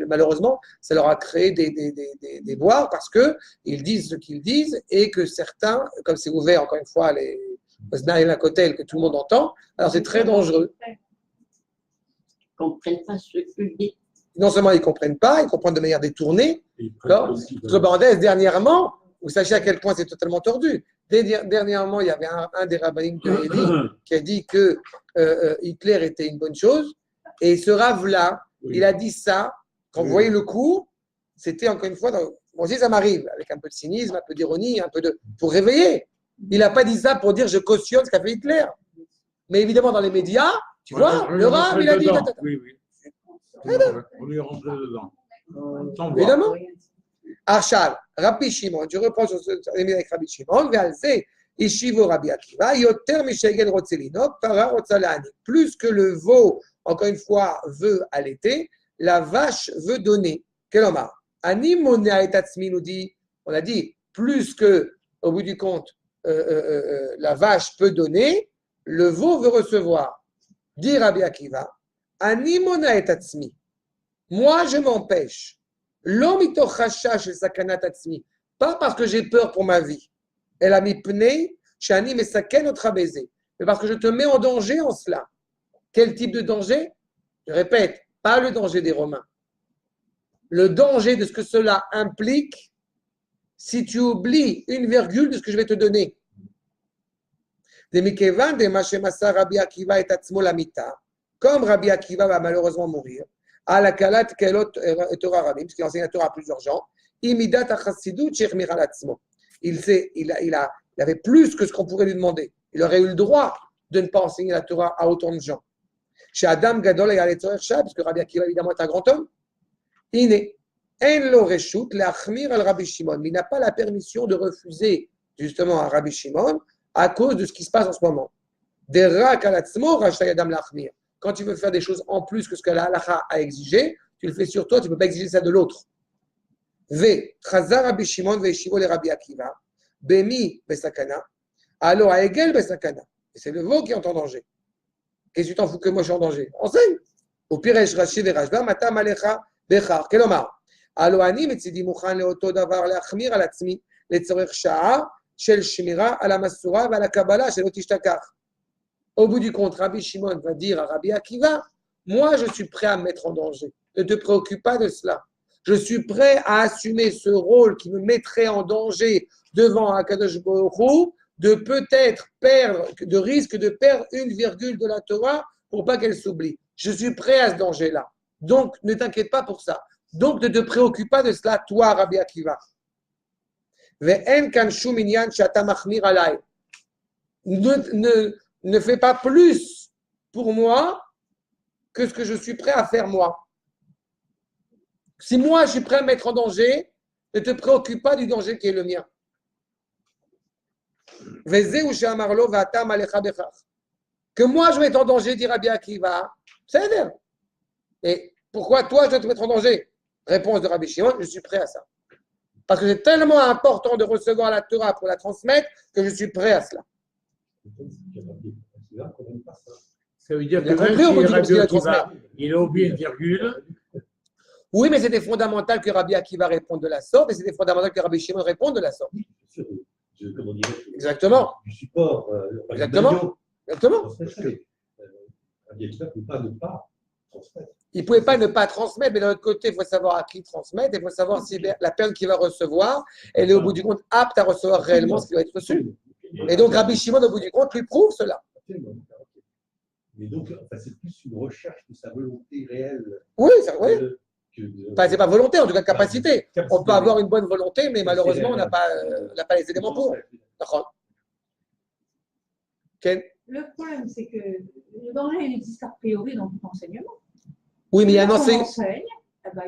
malheureusement, ça leur a créé des boires parce qu'ils disent ce qu'ils disent et que certains, comme c'est ouvert, encore une fois, les Osna et la Kotel, que tout le monde entend, alors c'est très dangereux. Ils ne comprennent pas ce que dit. Non seulement ils ne comprennent pas, ils comprennent de manière détournée. Dernièrement, vous sachez à quel point c'est totalement tordu. Dernièrement, il y avait un des rabbins qui a dit que Hitler était une bonne chose. Et ce Rav-là, il a dit ça, quand vous voyez le cours, c'était encore une fois, moi aussi ça m'arrive, avec un peu de cynisme, un peu d'ironie, pour réveiller. Il n'a pas dit ça pour dire je cautionne ce qu'a fait Hitler. Mais évidemment, dans les médias, tu vois, le Rav, il a dit. Oui. On lui est rentré dedans. Évidemment. Arshal, Rabbi Shimon, tu reprends sur ce avec Rabbi Shimon, Ve'alze, Ishivo Rabbi Akiva, Yoter Mishegel Rotzelinok, Para Rotzalani. Plus que le veau, encore une fois, veut allaiter, la vache veut donner. Quel homme a Ani Monea et Tatsmi nous dit, on a dit, plus que, au bout du compte, la vache peut donner, le veau veut recevoir. Dit Rabbi Akiva, Animona et Tatsmi. Moi, je m'empêche. L'omito chashash et sakana tatsmi. Pas parce que j'ai peur pour ma vie. Elle a mis pnei, shani mesaken notre baiser. Mais parce que je te mets en danger en cela. Quel type de danger? Je répète, pas le danger des Romains. Le danger de ce que cela implique si tu oublies une virgule de ce que je vais te donner. Comme Rabbi Akiva va malheureusement mourir, à la Kalat Kelot Torah Rabim, parce qu'il enseigne la Torah à plusieurs gens, il avait plus que ce qu'on pourrait lui demander. Il aurait eu le droit de ne pas enseigner la Torah à autant de gens. Chez Adam Gadol et Aletzorech Shah, parce que Rabbi Akiva évidemment est un grand homme, il est en lo reshut leachmir al Rabbi Shimon, mais il n'a pas la permission de refuser justement à Rabbi Shimon à cause de ce qui se passe en ce moment. Derak alatzmo rachta yadam lachmir. Quand tu veux faire des choses en plus que ce que la halakha a exigé, tu le fais sur toi, tu ne peux pas exiger ça de l'autre. Ve chazar Rabbi Shimon ve yeshivo le Rabbi Akiva, bemi besakana, alo haegel besakana. Et c'est le veau qui est en danger. Qu'est-ce que tu t'en fous que moi je suis en danger? Enseigne. Au pire, Rashi ve Rashba, matam alecha bechar. Kelomar. Alo ani metzidi mukhan leoto davar leachmir al atzmi letzorech sha'a shel shmira ala masura ve ala kabbalah shel otishtakach. Au bout du compte, Rabbi Shimon va dire à Rabbi Akiva, moi je suis prêt à me mettre en danger. Ne te préoccupe pas de cela. Je suis prêt à assumer ce rôle qui me mettrait en danger devant Akadosh Baruch Hu, de peut-être perdre, de risque de perdre une virgule de la Torah pour pas qu'elle s'oublie. Je suis prêt à ce danger-là. Donc, ne t'inquiète pas pour ça. Donc, ne te préoccupe pas de cela, toi, Rabbi Akiva. Ne fais pas plus pour moi que ce que je suis prêt à faire moi. Si moi, je suis prêt à me mettre en danger, ne te préoccupe pas du danger qui est le mien. Que moi, je me mette en danger, dit Rabbi Akiva, c'est dire. Et pourquoi toi, je dois te mettre en danger? Réponse de Rabbi Shimon, je suis prêt à ça. Parce que c'est tellement important de recevoir la Torah pour la transmettre que je suis prêt à cela. Ça veut dire que même si Rabbi Akiva, il a oublié une virgule. Oui, mais c'était fondamental que Rabbi Akiva réponde de la sorte et c'était fondamental que Rabbi Shimon réponde de la sorte. Exactement. Du support. Exactement. Exactement. Rabbi Akiva ne peut pas ne pas transmettre. Il ne pouvait pas ne pas transmettre, mais d'un autre côté, il faut savoir à qui transmettre, il faut savoir si la personne qui va recevoir, elle est au bout du compte apte à recevoir réellement ce qui va être reçu. Et donc Rabbi Shimon, au bout du compte, lui prouve cela. Mais donc, c'est plus une recherche de sa volonté réelle. Oui, oui. Enfin, c'est pas volonté, en tout cas capacité. On peut avoir une bonne volonté, mais malheureusement, on n'a pas les éléments pour. D'accord. Le problème, c'est que le danger, il existe a priori dans tout enseignement. Oui, mais il y a un enseigne, il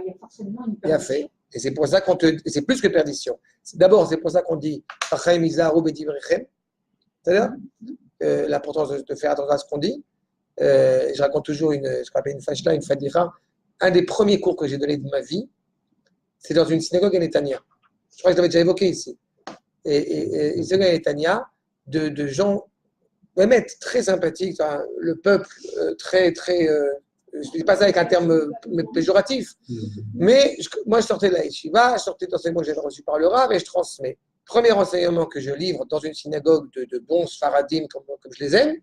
y a forcément une perdition. Il a fait. Et c'est pour ça qu'on te. C'est plus que perdition. D'abord, c'est pour ça qu'on dit c'est-à-dire l'importance de faire attention à ce qu'on dit. Je raconte toujours ce qu'on appelle une fashla, une fadira. Un des premiers cours que j'ai donné de ma vie, c'est dans une synagogue à Netanya. Je crois que je l'avais déjà évoqué ici. Et une synagogue à Netanya, de gens vraiment très sympathiques, enfin, le peuple très, très. Je ne dis pas ça avec un terme péjoratif, mais moi je sortais de la yeshiva, je sortais d'enseignements que j'avais reçus par le Rav et je transmets. Premier enseignement que je livre dans une synagogue de bons Sfaradim comme je les aime.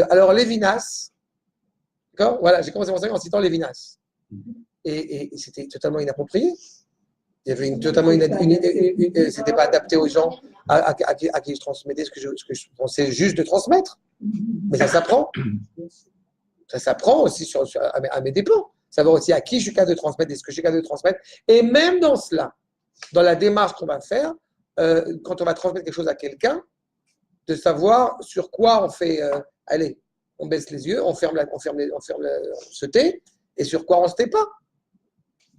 Alors Lévinas, d'accord, voilà, j'ai commencé mon enseignement en citant Lévinas. Et c'était totalement inapproprié. Il y avait totalement c'était pas adapté aux gens à qui je transmettais ce que je pensais juste de transmettre. Mais ça s'apprend. Ça s'apprend aussi à mes dépens. Savoir aussi à qui je suis capable de transmettre et ce que je suis capable de transmettre. Et même dans cela, dans la démarche qu'on va faire, quand on va transmettre quelque chose à quelqu'un, de savoir sur quoi on fait. Allez, on baisse les yeux, on se tait, et sur quoi on ne se tait pas.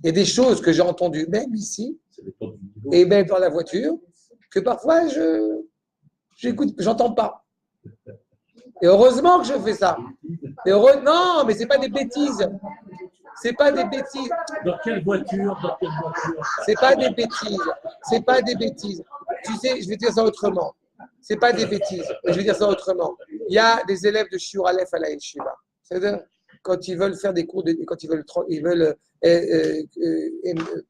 Il y a des choses que j'ai entendues, même ici, et même dans la voiture, que parfois j'entends pas. Et heureusement que je fais ça. Non, mais c'est pas des bêtises. C'est pas des bêtises. Dans quelle voiture? C'est pas des bêtises. C'est pas des bêtises. Tu sais, je vais dire ça autrement. C'est pas des bêtises. Je vais dire ça autrement. Il y a des élèves de Shiur Aleph à la Yeshiva. C'est-à-dire, quand ils veulent faire des cours, quand ils veulent que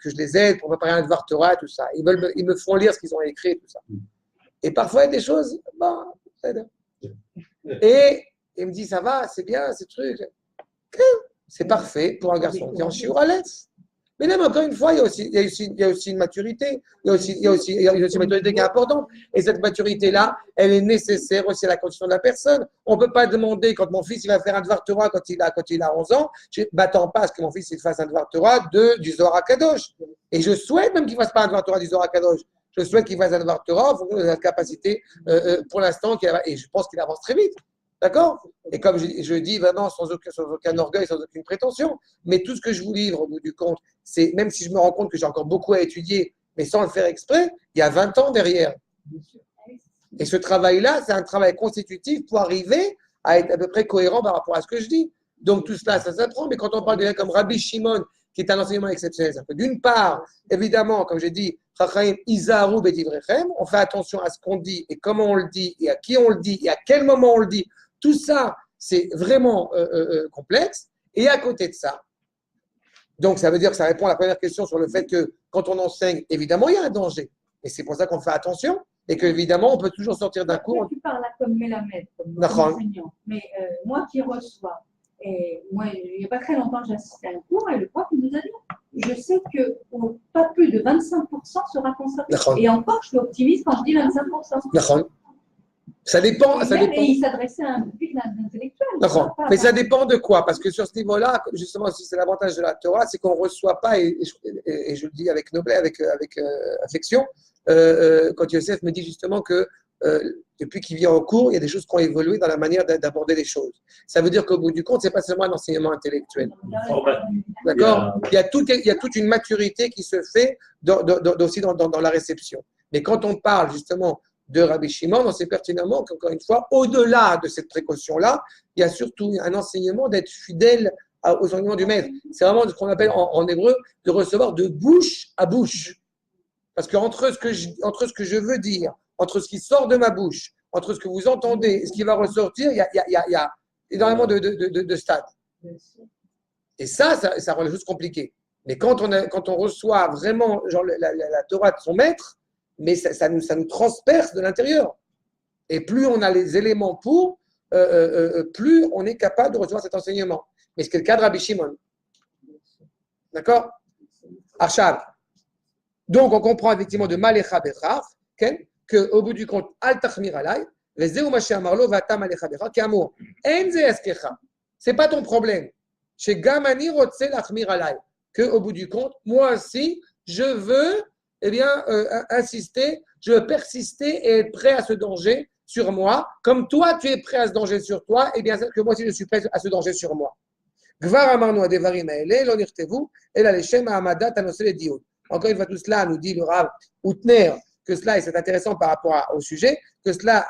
je les aide pour préparer un Dvar Torah, tout ça. Ils me font lire ce qu'ils ont écrit, tout ça. Et parfois, il y a des choses, bon, c'est-à-dire. Et il me dit, ça va, c'est bien, ces trucs. C'est parfait pour un garçon qui est en Shiur Aleph. Mais même encore une fois, il y a aussi une maturité. Il y a aussi une maturité qui est importante. Et cette maturité-là, elle est nécessaire aussi à la condition de la personne. On ne peut pas demander, quand mon fils il va faire un Dvar Torah quand il a 11 ans, je ne m'attends pas à ce que mon fils il fasse un Dvar Torah du Zohar HaKadosh. Et je souhaite même qu'il ne fasse pas un Dvar Torah du Zohar HaKadosh. Je souhaite qu'il fasse un Dvar Torah en fonction de sa capacité pour l'instant. Et je pense qu'il avance très vite. D'accord? Et comme je dis vraiment sans aucun orgueil, sans aucune prétention, mais tout ce que je vous livre au bout du compte, c'est même si je me rends compte que j'ai encore beaucoup à étudier, mais sans le faire exprès, il y a 20 ans derrière. Et ce travail-là, c'est un travail constitutif pour arriver à être à peu près cohérent par rapport à ce que je dis. Donc tout cela, ça s'apprend, mais quand on parle de gens comme Rabbi Shimon, qui est un enseignement exceptionnel, ça peut d'une part, évidemment, comme j'ai dit, Chacham Izaharu Bedivrechem, on fait attention à ce qu'on dit et comment on le dit et à qui on le dit et à quel moment on le dit. Tout ça, c'est vraiment complexe. Et à côté de ça, donc ça veut dire que ça répond à la première question sur le fait que quand on enseigne, évidemment, il y a un danger. Et c'est pour ça qu'on fait attention et qu'évidemment, on peut toujours sortir d'un cours. Tu parles là comme Mélamède, comme enseignant. Mais moi qui reçois, et moi, il n'y a pas très longtemps, j'ai assisté à un cours et le prof nous a dit je sais que pas plus de 25% sera consacré. Et encore, je suis optimiste quand je dis 25%. Ça dépend. Et il s'adressait à un public intellectuel. D'accord. Mais ça dépend de quoi? Parce que sur ce niveau-là, justement, si c'est l'avantage de la Torah, c'est qu'on ne reçoit pas, et je le dis avec noblesse, avec affection, quand Yosef me dit justement que depuis qu'il vient en cours, il y a des choses qui ont évolué dans la manière d'aborder les choses. Ça veut dire qu'au bout du compte, ce n'est pas seulement un enseignement intellectuel. D'accord? Il y a toute une maturité qui se fait aussi dans la réception. Mais quand on parle justement de Rabbi Shimon, on sait pertinemment qu'encore une fois, au-delà de cette précaution-là, il y a surtout un enseignement d'être fidèle aux enseignements du maître. C'est vraiment ce qu'on appelle en hébreu de recevoir de bouche à bouche. Parce qu'entre ce que je veux dire, entre ce qui sort de ma bouche, entre ce que vous entendez et ce qui va ressortir, il y a énormément de stades. Et ça rend les choses compliquées. Mais quand on reçoit vraiment genre, la Torah de son maître, mais ça nous transperce de l'intérieur. Et plus on a les éléments pour, plus on est capable de recevoir cet enseignement. Mais c'est le cas de Rabbi Shimon. D'accord? Arshad. Donc, on comprend effectivement de Malecha Bechach, qu'au bout du compte, Al Tachmir Alay, Vezeu Mashe Amarlo, Vatam Alecha Bechach, Kamour. Enze Eskecha. C'est pas ton problème. Chez Gamani Rotse Lachmir Alay. Qu'au bout du compte, moi aussi, je veux insister, je veux persister et être prêt à ce danger sur moi, comme toi tu es prêt à ce danger sur toi, et bien que moi aussi je suis prêt à ce danger sur moi. Gvar amarnu adevarim haele, lo nirtevu, ela leshem ha'amadat hanoseh lediut. Encore une fois, tout cela nous dit le Rav Outner, que cela, et c'est intéressant par rapport au sujet, que cela,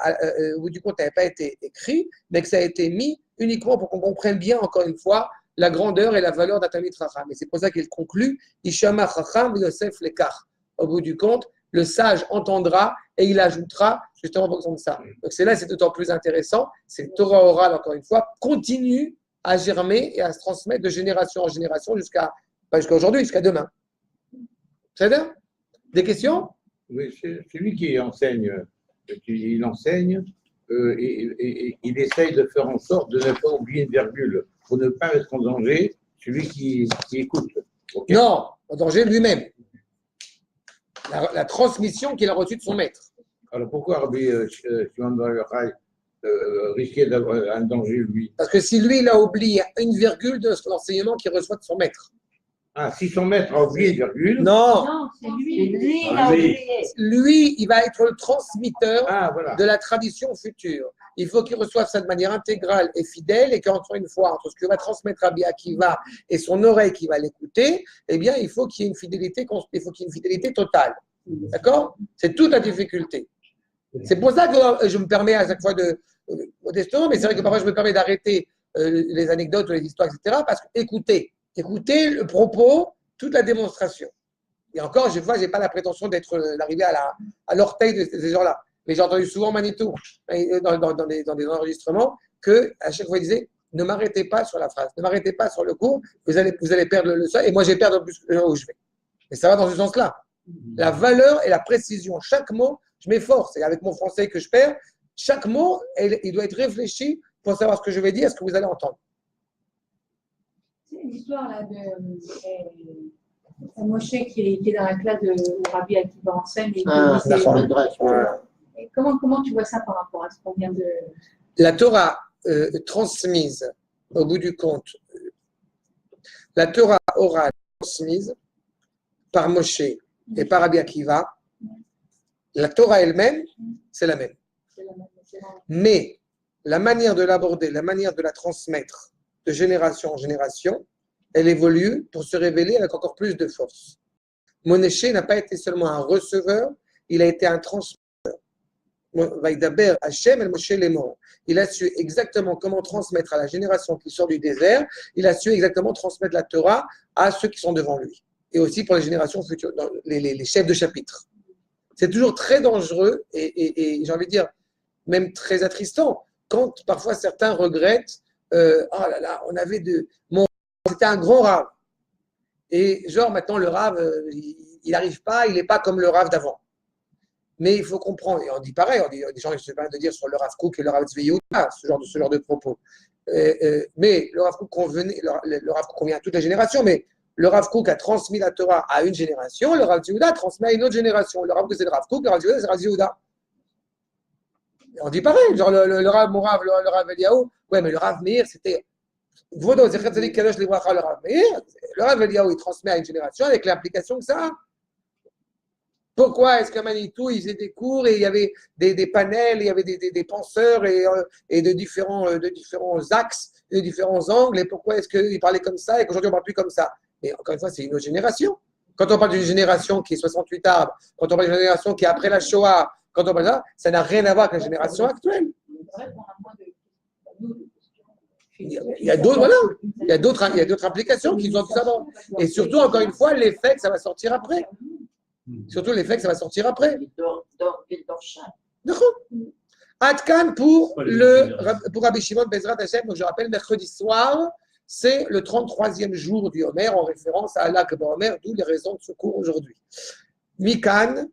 au bout du compte, n'avait pas été écrit, mais que ça a été mis uniquement pour qu'on comprenne bien, encore une fois, la grandeur et la valeur d'un Talmid Chacham. Et c'est pour ça qu'il conclut, Ishama Chacham Yosef Lekach. Au bout du compte, le sage entendra et il ajoutera justement en fonction de ça. Donc c'est d'autant plus intéressant. C'est Torah orale, encore une fois, continue à germer et à se transmettre de génération en génération jusqu'à aujourd'hui, jusqu'à demain. C'est ça? Des questions? Oui, c'est lui qui enseigne. Il enseigne et il essaye de faire en sorte de ne pas oublier une virgule pour ne pas mettre en danger celui qui écoute. Okay. Non, en danger lui-même. La transmission qu'il a reçue de son maître. Alors pourquoi Rabbi Shimon Bar Yochai risquait d'avoir un danger, lui? Parce que si lui, il a oublié une virgule de l'enseignement qu'il reçoit de son maître. Ah, si son maître a oublié une virgule? Non, c'est lui. Lui, il a oublié. Lui, il va être le transmetteur voilà. de la tradition future. Il faut qu'il reçoive ça de manière intégrale et fidèle, et qu'encore une fois, entre ce que va transmettre Rabbi Akiva et son oreille qui va l'écouter, eh bien, il faut qu'il y ait une fidélité totale. D'accord? C'est toute la difficulté. C'est pour ça que je me permets à chaque fois modestement, mais c'est vrai que parfois je me permets d'arrêter les anecdotes ou les histoires, etc. Parce que écoutez le propos, toute la démonstration. Et encore, je n'ai pas la prétention d'arriver à l'orteil de ces gens-là. Mais j'ai entendu souvent Manitou, dans des enregistrements, qu'à chaque fois, il disait ne m'arrêtez pas sur la phrase, ne m'arrêtez pas sur le cours, vous allez perdre le leçon, et moi, je vais perdre plus là où je vais. Et ça va dans ce sens-là. La valeur et la précision, chaque mot, je m'efforce, et avec mon français que je perds, chaque mot, il doit être réfléchi pour savoir ce que je vais dire, ce que vous allez entendre. C'est l'histoire là de Moshe qui est dans la classe de Rabbi Akiva enseigne. Et comment tu vois ça par rapport à ce qu'on vient de… La Torah transmise, au bout du compte, la Torah orale transmise par Moshe et par Rabbi Akiva, la Torah elle-même, c'est la même. Mais la manière de l'aborder, la manière de la transmettre de génération en génération, elle évolue pour se révéler avec encore plus de force. Moshe n'a pas été seulement un receveur, il a été un transmetteur. Il a su exactement comment transmettre à la génération qui sort du désert, il a su exactement transmettre la Torah à ceux qui sont devant lui. Et aussi pour les générations futures, les chefs de chapitre. C'est toujours très dangereux et j'ai envie de dire, même très attristant, quand parfois certains regrettent oh là là, on avait c'était un grand rave. Et genre maintenant le rave, il n'arrive pas, il n'est pas comme le rave d'avant. Mais il faut comprendre, et on dit pareil, des gens qui se permettent de dire sur le Rav Kook et le Rav Tzvi Yehuda, ce genre de propos. Mais le Rav Kook convient à toute la génération, mais le Rav Kook a transmis la Torah à une génération, le Rav Tzvi Yehuda transmet à une autre génération. Le Rav Kook c'est le Rav Kook, le Rav Tzvi Yehuda c'est le Rav Tzvi Yehuda. On dit pareil, genre le Rav Eliyahu, ouais, mais le Rav Meir, c'était. Le Rav Eliyahu, il transmet à une génération avec l'implication que ça a. Pourquoi est-ce qu'à Manitou, ils faisaient des cours et il y avait des panels, il y avait des penseurs et de différents axes, de différents angles, et pourquoi est-ce qu'ils parlaient comme ça et qu'aujourd'hui on ne parle plus comme ça? Mais encore une fois, c'est une autre génération. Quand on parle d'une génération qui est 68 arbres, quand on parle d'une génération qui est après la Shoah, quand on parle de ça n'a rien à voir avec la génération actuelle. Il y a d'autres, voilà, il y a d'autres implications qui ont tout ça. Et surtout, encore une fois, l'effet que ça va sortir après. Surtout l'effet que ça va sortir après. Adkan pour Rabbi Shimon Bezrat Hashem, donc je rappelle, mercredi soir, c'est le 33e jour du Homer, en référence à Lag BaOmer, d'où les raisons de ce cours aujourd'hui. Mikan,